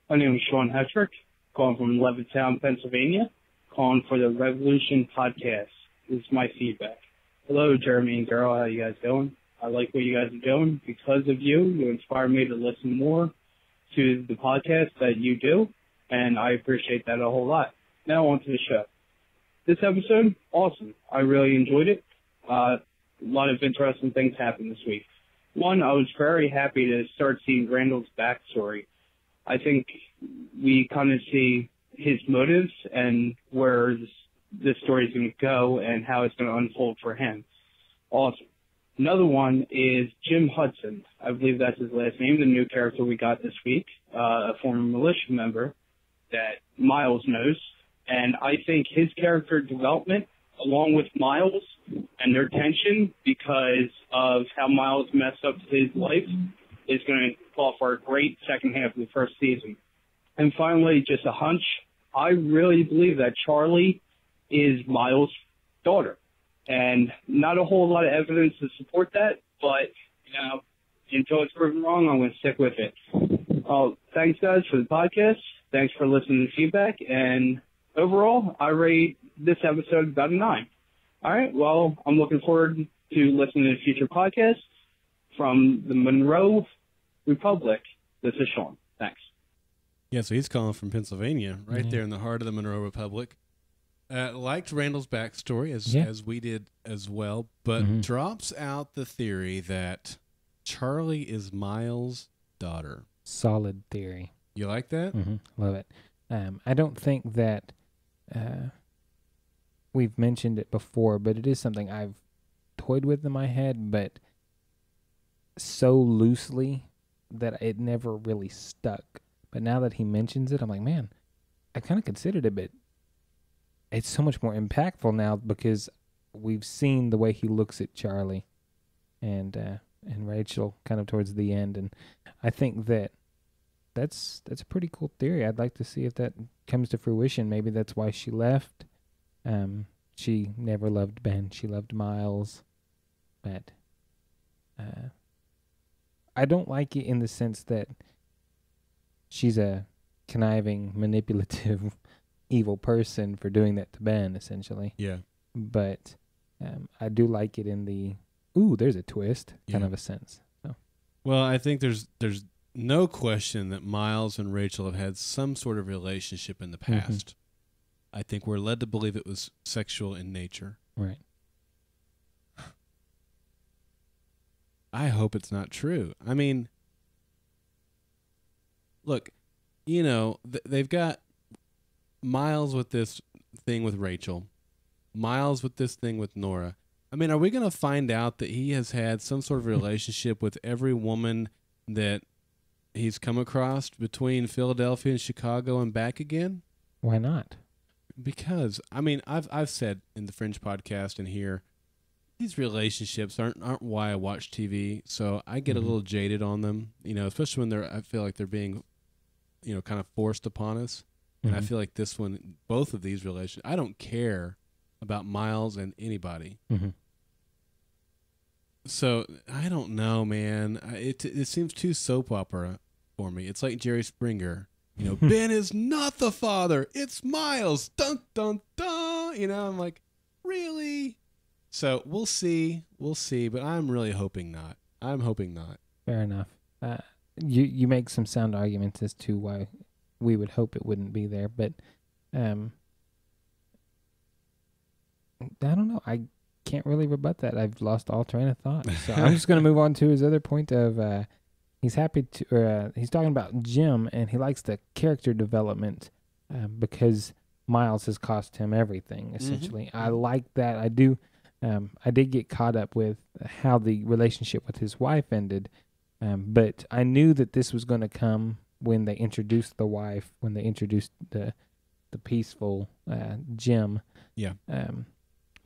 My name is Sean Hetrick, calling from Levittown, Pennsylvania, calling for the Revolution podcast. This is my feedback. Hello, Jeremy and Daryl. How you guys doing? I like what you guys are doing. Because of you, you inspire me to listen more to the podcast that you do, and I appreciate that a whole lot. Now on to the show. This episode, awesome. I really enjoyed it. A lot of interesting things happened this week. One, I was very happy to start seeing Randall's backstory. I think we kind of see his motives and where this story is going to go and how it's going to unfold for him. Awesome. Another one is Jim Hudson. I believe that's his last name, the new character we got this week, a former militia member that Miles knows. And I think his character development, along with Miles and their tension because of how Miles messed up his life, is going to call for a great second half of the first season. And finally, just a hunch, I really believe that Charlie is Miles' daughter. And not a whole lot of evidence to support that, but, until it's proven wrong, I'm going to stick with it. Thanks, guys, for the podcast. Thanks for listening to feedback. And overall, I rate this episode about a 9. All right, well, I'm looking forward to listening to future podcasts from the Monroe Republic. This is Sean. Thanks. Yeah, so he's calling from Pennsylvania, right there in the heart of the Monroe Republic. Liked Randall's backstory, as we did as well, but drops out the theory that Charlie is Miles' daughter. Solid theory. You like that? Love it. I don't think that we've mentioned it before, but it is something I've toyed with in my head, but so loosely that it never really stuck. But now that he mentions it, I'm like, man, I kind of considered it, but it's so much more impactful now because we've seen the way he looks at Charlie and Rachel kind of towards the end, and I think that's a pretty cool theory. I'd like to see if that comes to fruition. Maybe that's why she left. She never loved Ben. She loved Miles, but I don't like it in the sense that she's a conniving, manipulative, evil person for doing that to Ben, essentially. Yeah. But I do like it in the, there's a twist kind of a sense. So. Well, I think there's no question that Miles and Rachel have had some sort of relationship in the past. I think we're led to believe it was sexual in nature. Right. I hope it's not true. I mean, look, they've got Miles with this thing with Rachel, Miles with this thing with Nora. I mean, are we going to find out that he has had some sort of relationship with every woman that he's come across between Philadelphia and Chicago and back again? Why not? Because, I mean, I've said in the Fringe podcast and here, these relationships aren't why I watch TV, so I get a little jaded on them, especially when I feel like they're being, kind of forced upon us. And I feel like this one, both of these relations, I don't care about Miles and anybody. So I don't know, man. It seems too soap opera for me. It's like Jerry Springer. Ben is not the father. It's Miles. Dun dun dun. I'm like, really? So we'll see. But I'm really hoping not. Fair enough. You make some sound arguments as to why we would hope it wouldn't be there, but I don't know. I can't really rebut that. I've lost all train of thought. So I'm just going to move on to his other point of he's happy to, he's talking about Jim, and he likes the character development because Miles has cost him everything, essentially. I like that. I do. I did get caught up with how the relationship with his wife ended, but I knew that this was going to come when they introduced the wife, when they introduced the peaceful Jim,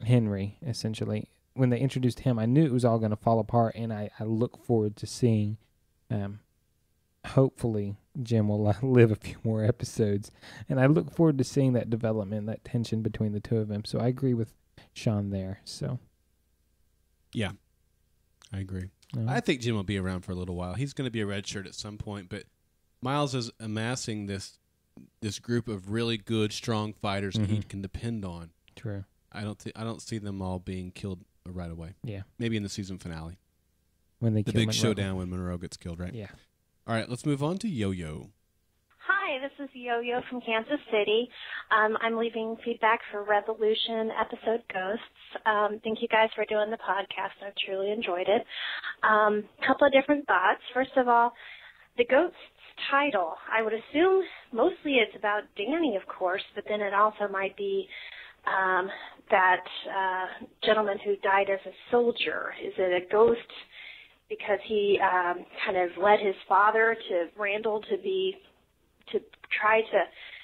Henry, essentially. When they introduced him, I knew it was all going to fall apart, and I look forward to seeing, hopefully, Jim will live a few more episodes, and I look forward to seeing that development, that tension between the two of them. So I agree with Sean there. So, yeah, I agree. I think Jim will be around for a little while. He's going to be a red shirt at some point, but Miles is amassing this group of really good, strong fighters that he can depend on. True. I don't see them all being killed right away. Yeah. Maybe in the season finale. When they the kill big Monroe. showdown when Monroe gets killed, right? Yeah. All right, let's move on to Yo-Yo. Hi, this is Yo-Yo from Kansas City. I'm leaving feedback for Revolution episode Ghosts. Thank you guys for doing the podcast. I truly enjoyed it. Couple of different thoughts. First of all, the Ghosts title, I would assume mostly it's about Danny, of course, but then it also might be that gentleman who died as a soldier. Is it a ghost because he kind of led his father to Randall to try to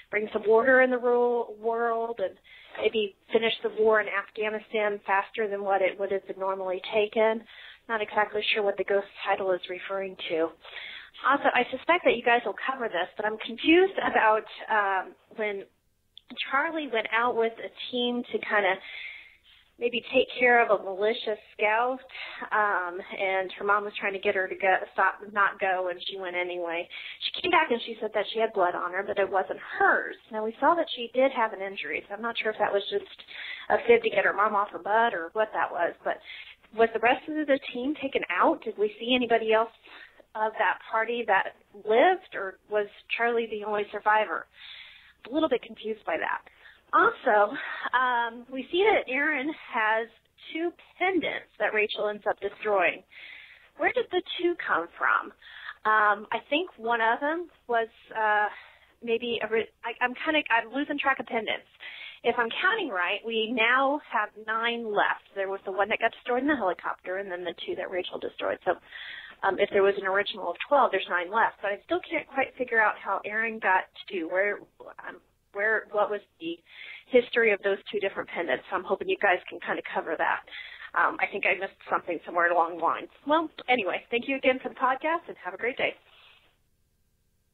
bring some order in the world and maybe finish the war in Afghanistan faster than what it would have been normally taken? Not exactly sure what the ghost title is referring to. Also, I suspect that you guys will cover this, but I'm confused about when Charlie went out with a team to kind of maybe take care of a militia scout, and her mom was trying to get her to not go, and she went anyway. She came back and she said that she had blood on her, but it wasn't hers. Now, we saw that she did have an injury, so I'm not sure if that was just a fib to get her mom off her butt or what that was, but was the rest of the team taken out? Did we see anybody else of that party that lived, or was Charlie the only survivor? A little bit confused by that. Also, we see that Aaron has 2 pendants that Rachel ends up destroying. Where did the 2 come from? I think one of them was maybe I'm losing track of pendants. If I'm counting right, we now have 9 left. There was the one that got destroyed in the helicopter, and then the 2 that Rachel destroyed. So if there was an original of 12, there's 9 left. But I still can't quite figure out how Aaron got to what was the history of those 2 different pendants. So I'm hoping you guys can kind of cover that. I think I missed something somewhere along the lines. Well, anyway, thank you again for the podcast, and have a great day.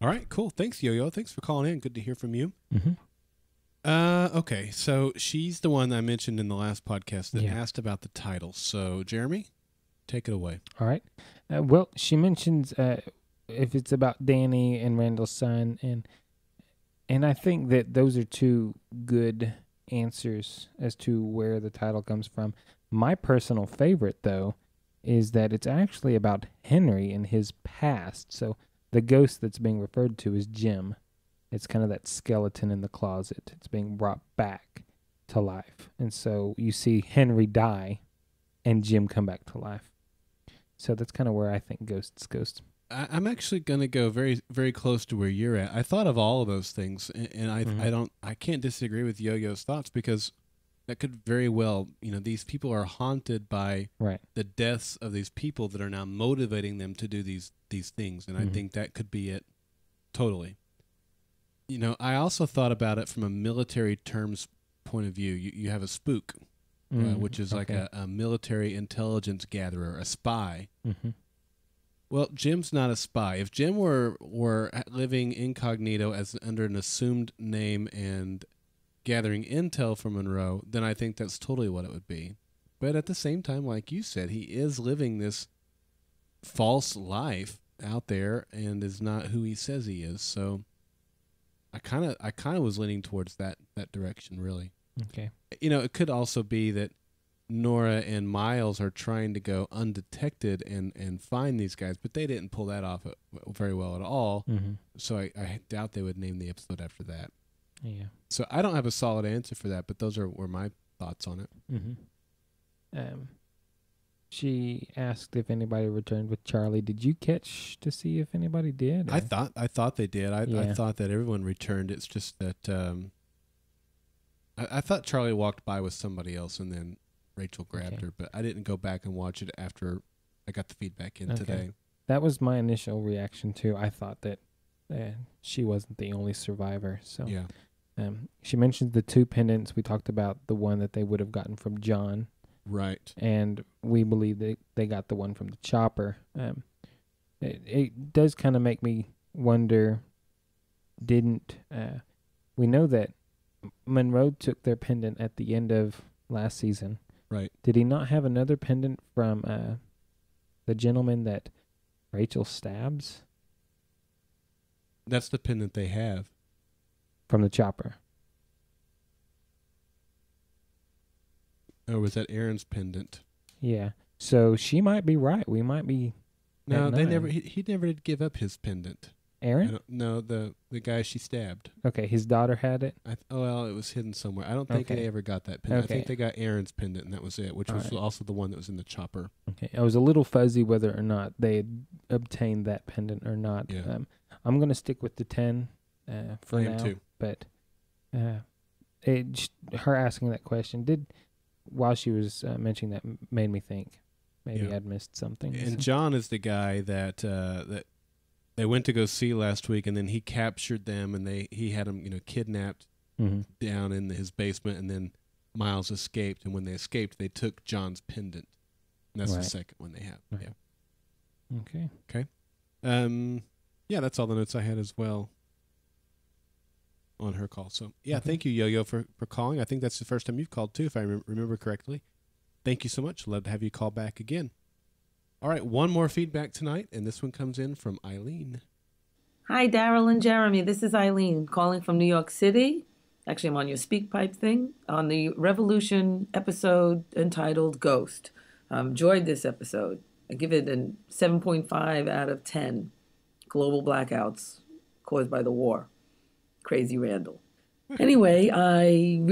All right, cool. Thanks, Yo-Yo. Thanks for calling in. Good to hear from you. Mm-hmm. Okay, so she's the one I mentioned in the last podcast that asked about the title. So, Jeremy, take it away. All right. Well, she mentions if it's about Danny and Randall's son, and I think that those are 2 good answers as to where the title comes from. My personal favorite, though, is that it's actually about Henry and his past. So the ghost that's being referred to is Jim. It's kind of that skeleton in the closet. It's being brought back to life. And so you see Henry die and Jim come back to life. So that's kind of where I think ghosts goes. I'm actually going to go very, very close to where you're at. I thought of all of those things, and I can't disagree with Yo-Yo's thoughts, because that could very well, these people are haunted by the deaths of these people that are now motivating them to do these things, and I think that could be it totally. I also thought about it from a military terms point of view. You have a spook, which is like a military intelligence gatherer, a spy. Mm-hmm. Well, Jim's not a spy. If Jim were living incognito under an assumed name and gathering intel from Monroe, then I think that's totally what it would be. But at the same time, like you said, he is living this false life out there and is not who he says he is. So I kind of was leaning towards that direction, really. Okay. It could also be that Nora and Miles are trying to go undetected and find these guys, but they didn't pull that off very well at all. Mm-hmm. So I doubt they would name the episode after that. Yeah. So I don't have a solid answer for that, but those were my thoughts on it. Mm-hmm. She asked if anybody returned with Charlie. Did you catch to see if anybody did? Or? I thought they did. I thought that everyone returned. It's just that I thought Charlie walked by with somebody else and then Rachel grabbed her, but I didn't go back and watch it after I got the feedback in today. That was my initial reaction too. I thought that she wasn't the only survivor. So yeah. She mentioned the 2 pendants. We talked about the one that they would have gotten from John. Right. And we believe that they got the one from the chopper. It does kind of make me wonder, we know that Monroe took their pendant at the end of last season. Right. Did he not have another pendant from the gentleman that Rachel stabs? That's the pendant they have. From the chopper. Or was that Aaron's pendant? Yeah. So she might be right. We might be No, at they 9. never. He never did give up his pendant. Aaron? No, the guy she stabbed. Okay, his daughter had it. Well, it was hidden somewhere. I don't think Okay. they ever got that pendant. Okay. I think they got Aaron's pendant, and that was it, which All was right. also the one that was in the chopper. Okay, I was a little fuzzy whether or not they had obtained that pendant or not. Yeah. I'm going to stick with the 10 for I am now. too. But her asking that question while she was mentioning that, made me think maybe I'd missed something. And John is the guy that that they went to go see last week, and then he captured them, and he had them kidnapped down in his basement, and then Miles escaped, and when they escaped, they took John's pendant. And that's the second one they have. Right. Yeah. Okay. Yeah, that's all the notes I had as well on her call. So, yeah, Thank you, Yo-Yo, for calling. I think that's the first time you've called, too, if I remember correctly. Thank you so much. Love to have you call back again. All right, one more feedback tonight, and this one comes in from Eileen. Hi, Daryl and Jeremy. This is Eileen calling from New York City. Actually, I'm on your speak pipe thing on the Revolution episode entitled Ghost. Enjoyed this episode. I give it a 7.5 out of 10. Global blackouts caused by the war. Crazy Randall. Anyway, I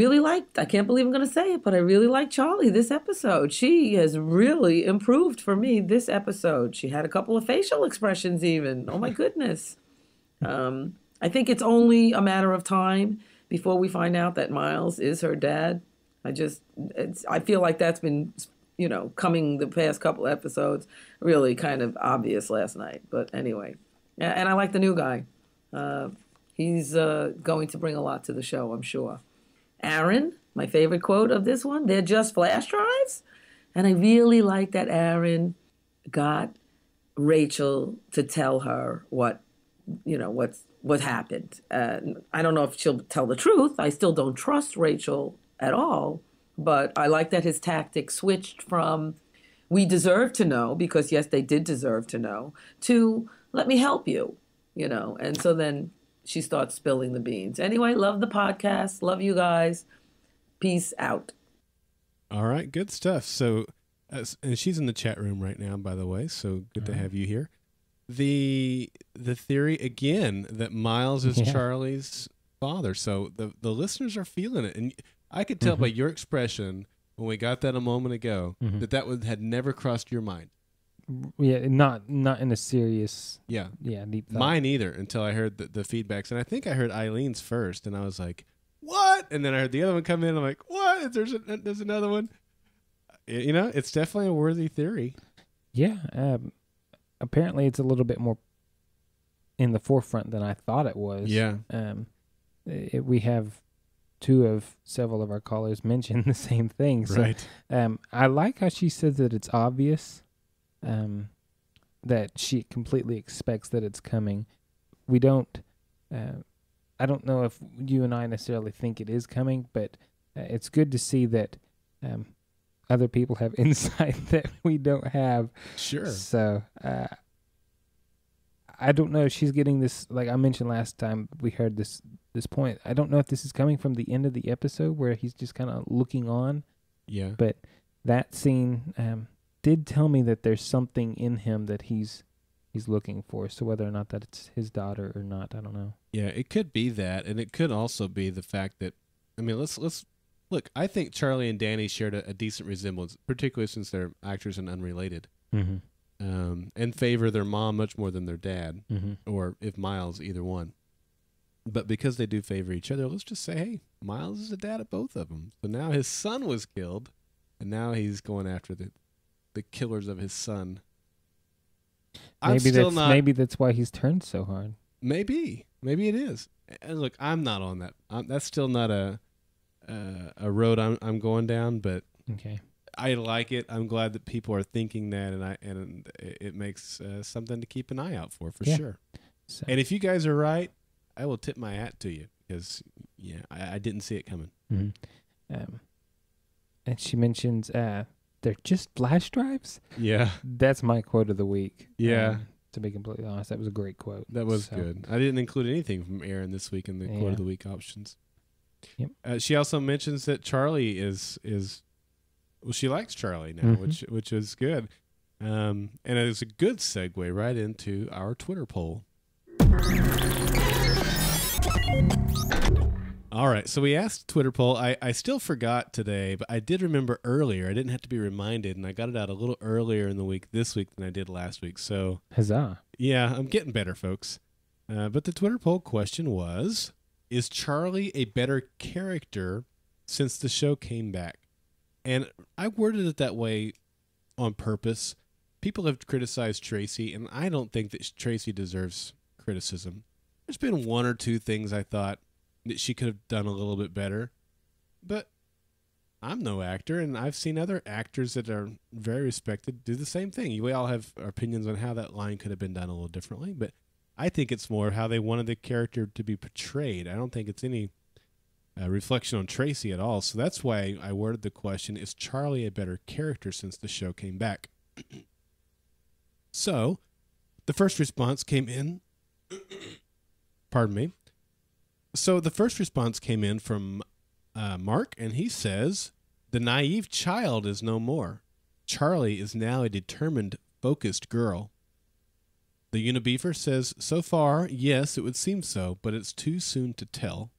can't believe I'm going to say it, but I really like Charlie this episode. She has really improved for me this episode. She had a couple of facial expressions even. Oh my goodness. I think it's only a matter of time before we find out that Miles is her dad. I feel like that's been, coming the past couple episodes, really kind of obvious last night. But anyway, and I like the new guy. He's going to bring a lot to the show, I'm sure. Aaron, my favorite quote of this one, they're just flash drives. And I really like that Aaron got Rachel to tell her what happened. I don't know if she'll tell the truth. I still don't trust Rachel at all. But I like that his tactic switched from we deserve to know, because yes, they did deserve to know, to let me help you, And so then she starts spilling the beans. Anyway, love the podcast. Love you guys. Peace out. All right, good stuff. So, and she's in the chat room right now, by the way, so good to have you here. The theory, again, that Miles is Charlie's father. So the listeners are feeling it. And I could tell by your expression when we got that a moment ago that had never crossed your mind. Yeah, not in a serious. Yeah, deep thought. Mine either until I heard the feedbacks, and I think I heard Eileen's first, and I was like, "What?" And then I heard the other one come in. And I'm like, "What? There's another one." It's definitely a worthy theory. Yeah, apparently it's a little bit more in the forefront than I thought it was. Yeah. We have two of several of our callers mention the same thing. So, right. I like how she says that it's obvious. That she completely expects that it's coming. We don't, I don't know if you and I necessarily think it is coming, but it's good to see that other people have insight that we don't have. Sure. So I don't know if she's getting this, like I mentioned last time we heard this point. I don't know if this is coming from the end of the episode where he's just kind of looking on. Yeah. But that scene did tell me that there's something in him that he's looking for. So whether or not that it's his daughter or not, I don't know. Yeah, it could be that, and it could also be the fact that, I mean, let's look. I think Charlie and Danny shared a decent resemblance, particularly since they're actors and unrelated, and favor their mom much more than their dad, or if Miles, either one. But because they do favor each other, let's just say, hey, Miles is the dad of both of them. So now his son was killed, and now he's going after the killers of his son. Maybe that's why he's turned so hard. Maybe it is. And look, I'm not on that. That's still not a road I'm going down. But okay, I like it. I'm glad that people are thinking that, and it makes something to keep an eye out for sure. So. And if you guys are right, I will tip my hat to you because I didn't see it coming. And she mentions they're just flash drives? Yeah. That's my quote of the week. Yeah. To be completely honest, that was a great quote. That was good. I didn't include anything from Aaron this week in the quote of the week options. Yep. She also mentions that Charlie is well, she likes Charlie now, which is good. And it's a good segue right into our Twitter poll. All right, so we asked Twitter poll. I still forgot today, but I did remember earlier. I didn't have to be reminded, and I got it out a little earlier in the week this week than I did last week. So, Huzzah. Yeah, I'm getting better, folks. But the Twitter poll question was, is Charlie a better character since the show came back? And I worded it that way on purpose. People have criticized Tracy, and I don't think that Tracy deserves criticism. There's been one or two things I thought that she could have done a little bit better. But I'm no actor, and I've seen other actors that are very respected do the same thing. We all have our opinions on how that line could have been done a little differently, but I think it's more how they wanted the character to be portrayed. I don't think it's any reflection on Tracy at all. So that's why I worded the question, is Charlie a better character since the show came back? So the first response came in. Pardon me. So the first response came in from Mark, and he says, the naive child is no more. Charlie is now a determined, focused girl. The Unibeefer says, so far, yes, it would seem so, but it's too soon to tell.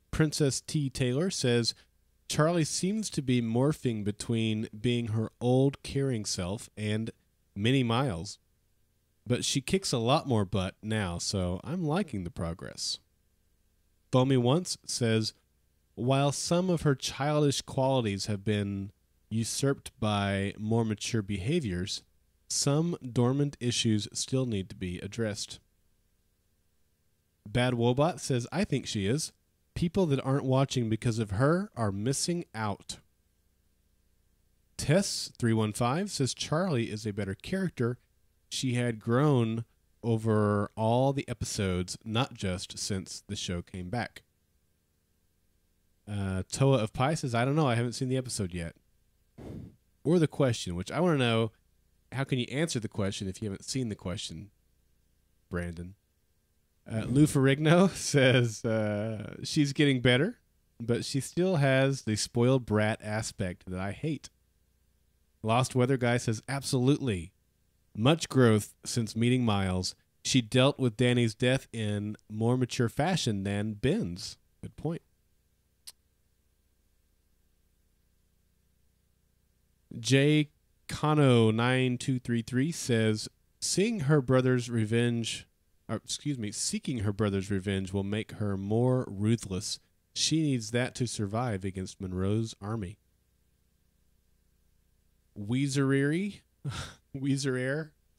Princess T. Taylor says, Charlie seems to be morphing between being her old, caring self and Minnie Miles. But she kicks a lot more butt now, so I'm liking the progress. Foamy Once says, while some of her childish qualities have been usurped by more mature behaviors, some dormant issues still need to be addressed. Bad Wobot says, I think she is. People that aren't watching because of her are missing out. Tess315 says, Charlie is a better character. She had grown over all the episodes, not just since the show came back. Toa of Pi says, I don't know, I haven't seen the episode yet. Or the question, which I want to know, how can you answer the question if you haven't seen the question, Brandon? Lou Ferrigno says, she's getting better, but she still has the spoiled brat aspect that I hate. Lost Weather Guy says, absolutely. Much growth since meeting Miles. She dealt with Danny's death in more mature fashion than Ben's. Good point. J. Kano9233 says, seeking her brother's revenge will make her more ruthless. She needs that to survive against Monroe's army. Weezer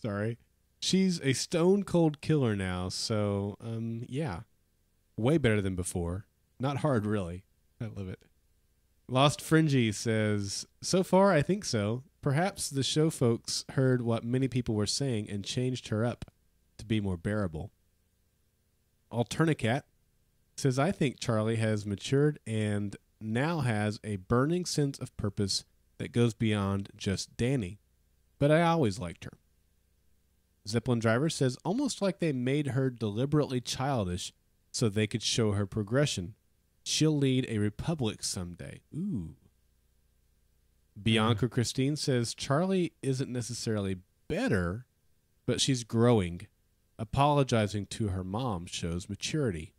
sorry. She's a stone cold killer now, so, yeah. Way better than before. Not hard, really. I love it. Lost Fringy says, so far, I think so. Perhaps the show folks heard what many people were saying and changed her up to be more bearable. Alternicat says, I think Charlie has matured and now has a burning sense of purpose that goes beyond just Danny. But I always liked her. Zeppelin Driver says, almost like they made her deliberately childish so they could show her progression. She'll lead a republic someday. Ooh. Bianca Christine says, Charlie isn't necessarily better, but she's growing. Apologizing to her mom shows maturity.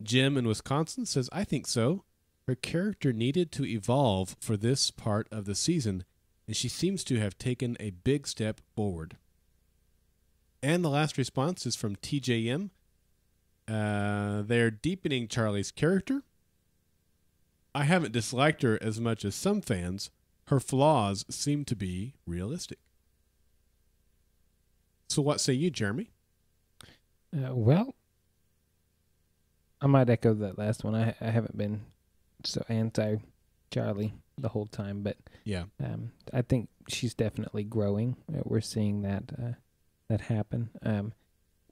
Jim in Wisconsin says, I think so. Her character needed to evolve for this part of the season, and she seems to have taken a big step forward. And the last response is from TJM. They're deepening Charlie's character. I haven't disliked her as much as some fans. Her flaws seem to be realistic. So what say you, Jeremy? Well, I might echo that last one. I haven't been so anti-Charlie the whole time, but yeah, I think she's definitely growing. We're seeing that happen.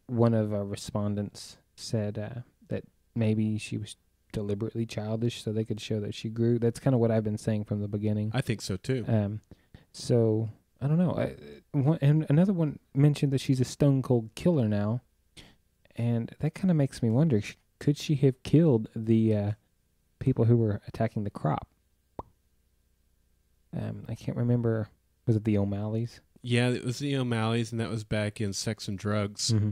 One of our respondents said that maybe she was deliberately childish so they could show that she grew. That's kind of what I've been saying from the beginning. I think so too. So I don't know. And another one mentioned that she's a stone cold killer now, and that kind of makes me wonder: could she have killed the people who were attacking the crop? I can't remember Was it the O'Malleys? Yeah, it was the O'Malleys, and that was back in Sex and Drugs. Mm-hmm.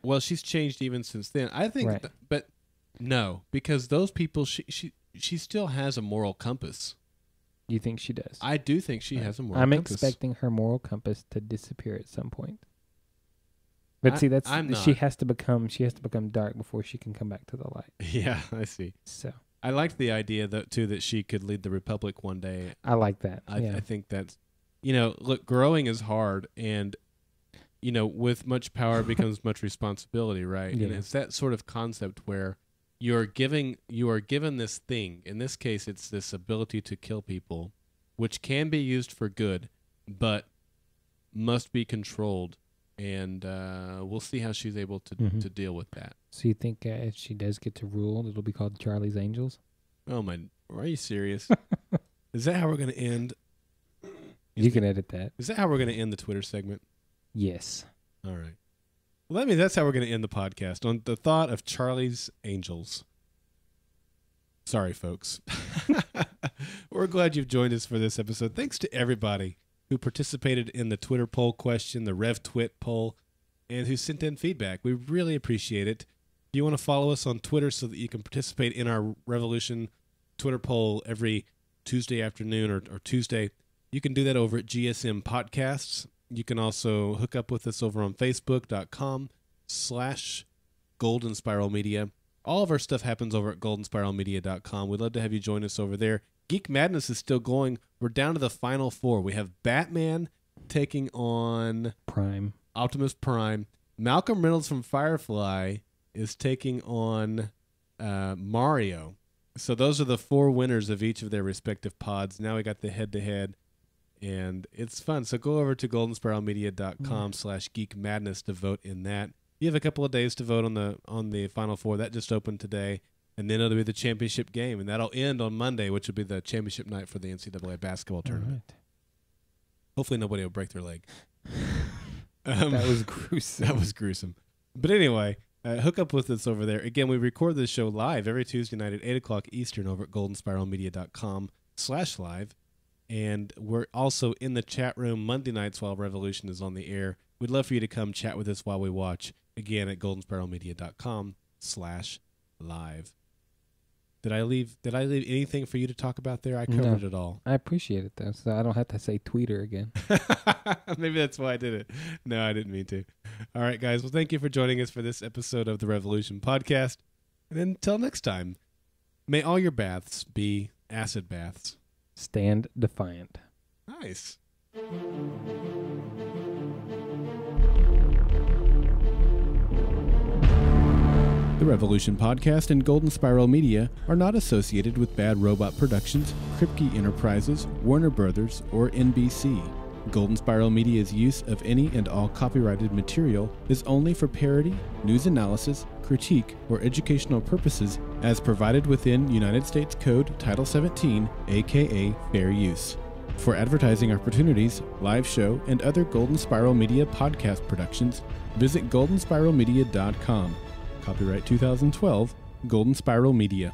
Well, she's changed even since then. I think, Right. But no, because those people, she still has a moral compass. You think she does? I do think she has a moral I'm compass. expecting her moral compass to disappear at some point. But see, I'm she not. has to become dark before she can come back to the light. Yeah, I see. So I liked the idea that she could lead the Republic one day. I like that. I think that's, look, growing is hard, and with much power becomes much responsibility, right? Yeah. And it's that sort of concept where you are given this thing. In this case, it's this ability to kill people, which can be used for good, but must be controlled. And we'll see how she's able to deal with that. So you think if she does get to rule, it'll be called Charlie's Angels? Oh my! Are you serious? Is that how we're going to end? You can edit that. Is that how we're going to end the Twitter segment? Yes. All right. Well, that's how we're going to end the podcast, on the thought of Charlie's Angels. Sorry, folks. We're glad you've joined us for this episode. Thanks to everybody who participated in the Twitter poll question, the RevTwit poll, and who sent in feedback. We really appreciate it. If you want to follow us on Twitter so that you can participate in our Revolution Twitter poll every Tuesday afternoon or Tuesday, you can do that over at GSM Podcasts. You can also hook up with us over on Facebook.com/Golden Spiral Media. All of our stuff happens over at goldenspiralmedia.com. We'd love to have you join us over there. Geek Madness is still going. We're down to the final four. We have Batman taking on Optimus Prime. Malcolm Reynolds from Firefly is taking on Mario. So those are the four winners of each of their respective pods. Now we got the head-to-head, and it's fun. So go over to goldenspiralmedia.com/Geek Madness to vote in that. You have a couple of days to vote on the final four. That just opened today. And then it'll be the championship game, and that'll end on Monday, which will be the championship night for the NCAA basketball tournament. Right. Hopefully nobody will break their leg. That was gruesome. That was gruesome. But anyway, hook up with us over there. Again, we record this show live every Tuesday night at 8 o'clock Eastern over at goldenspiralmedia.com/live. And we're also in the chat room Monday nights while Revolution is on the air. We'd love for you to come chat with us while we watch, again, at goldenspiralmedia.com/live. Did I leave anything for you to talk about there? I covered it all. I appreciate it, though, so I don't have to say tweeter again. Maybe that's why I did it. No, I didn't mean to. All right, guys. Well, thank you for joining us for this episode of the Revolution Podcast. And until next time, may all your baths be acid baths. Stand defiant. Nice. The Revolution Podcast and Golden Spiral Media are not associated with Bad Robot Productions, Kripke Enterprises, Warner Brothers, or NBC. Golden Spiral Media's use of any and all copyrighted material is only for parody, news analysis, critique, or educational purposes as provided within United States Code Title 17, aka Fair Use. For advertising opportunities, live show, and other Golden Spiral Media podcast productions, visit goldenspiralmedia.com. Copyright 2012, Golden Spiral Media.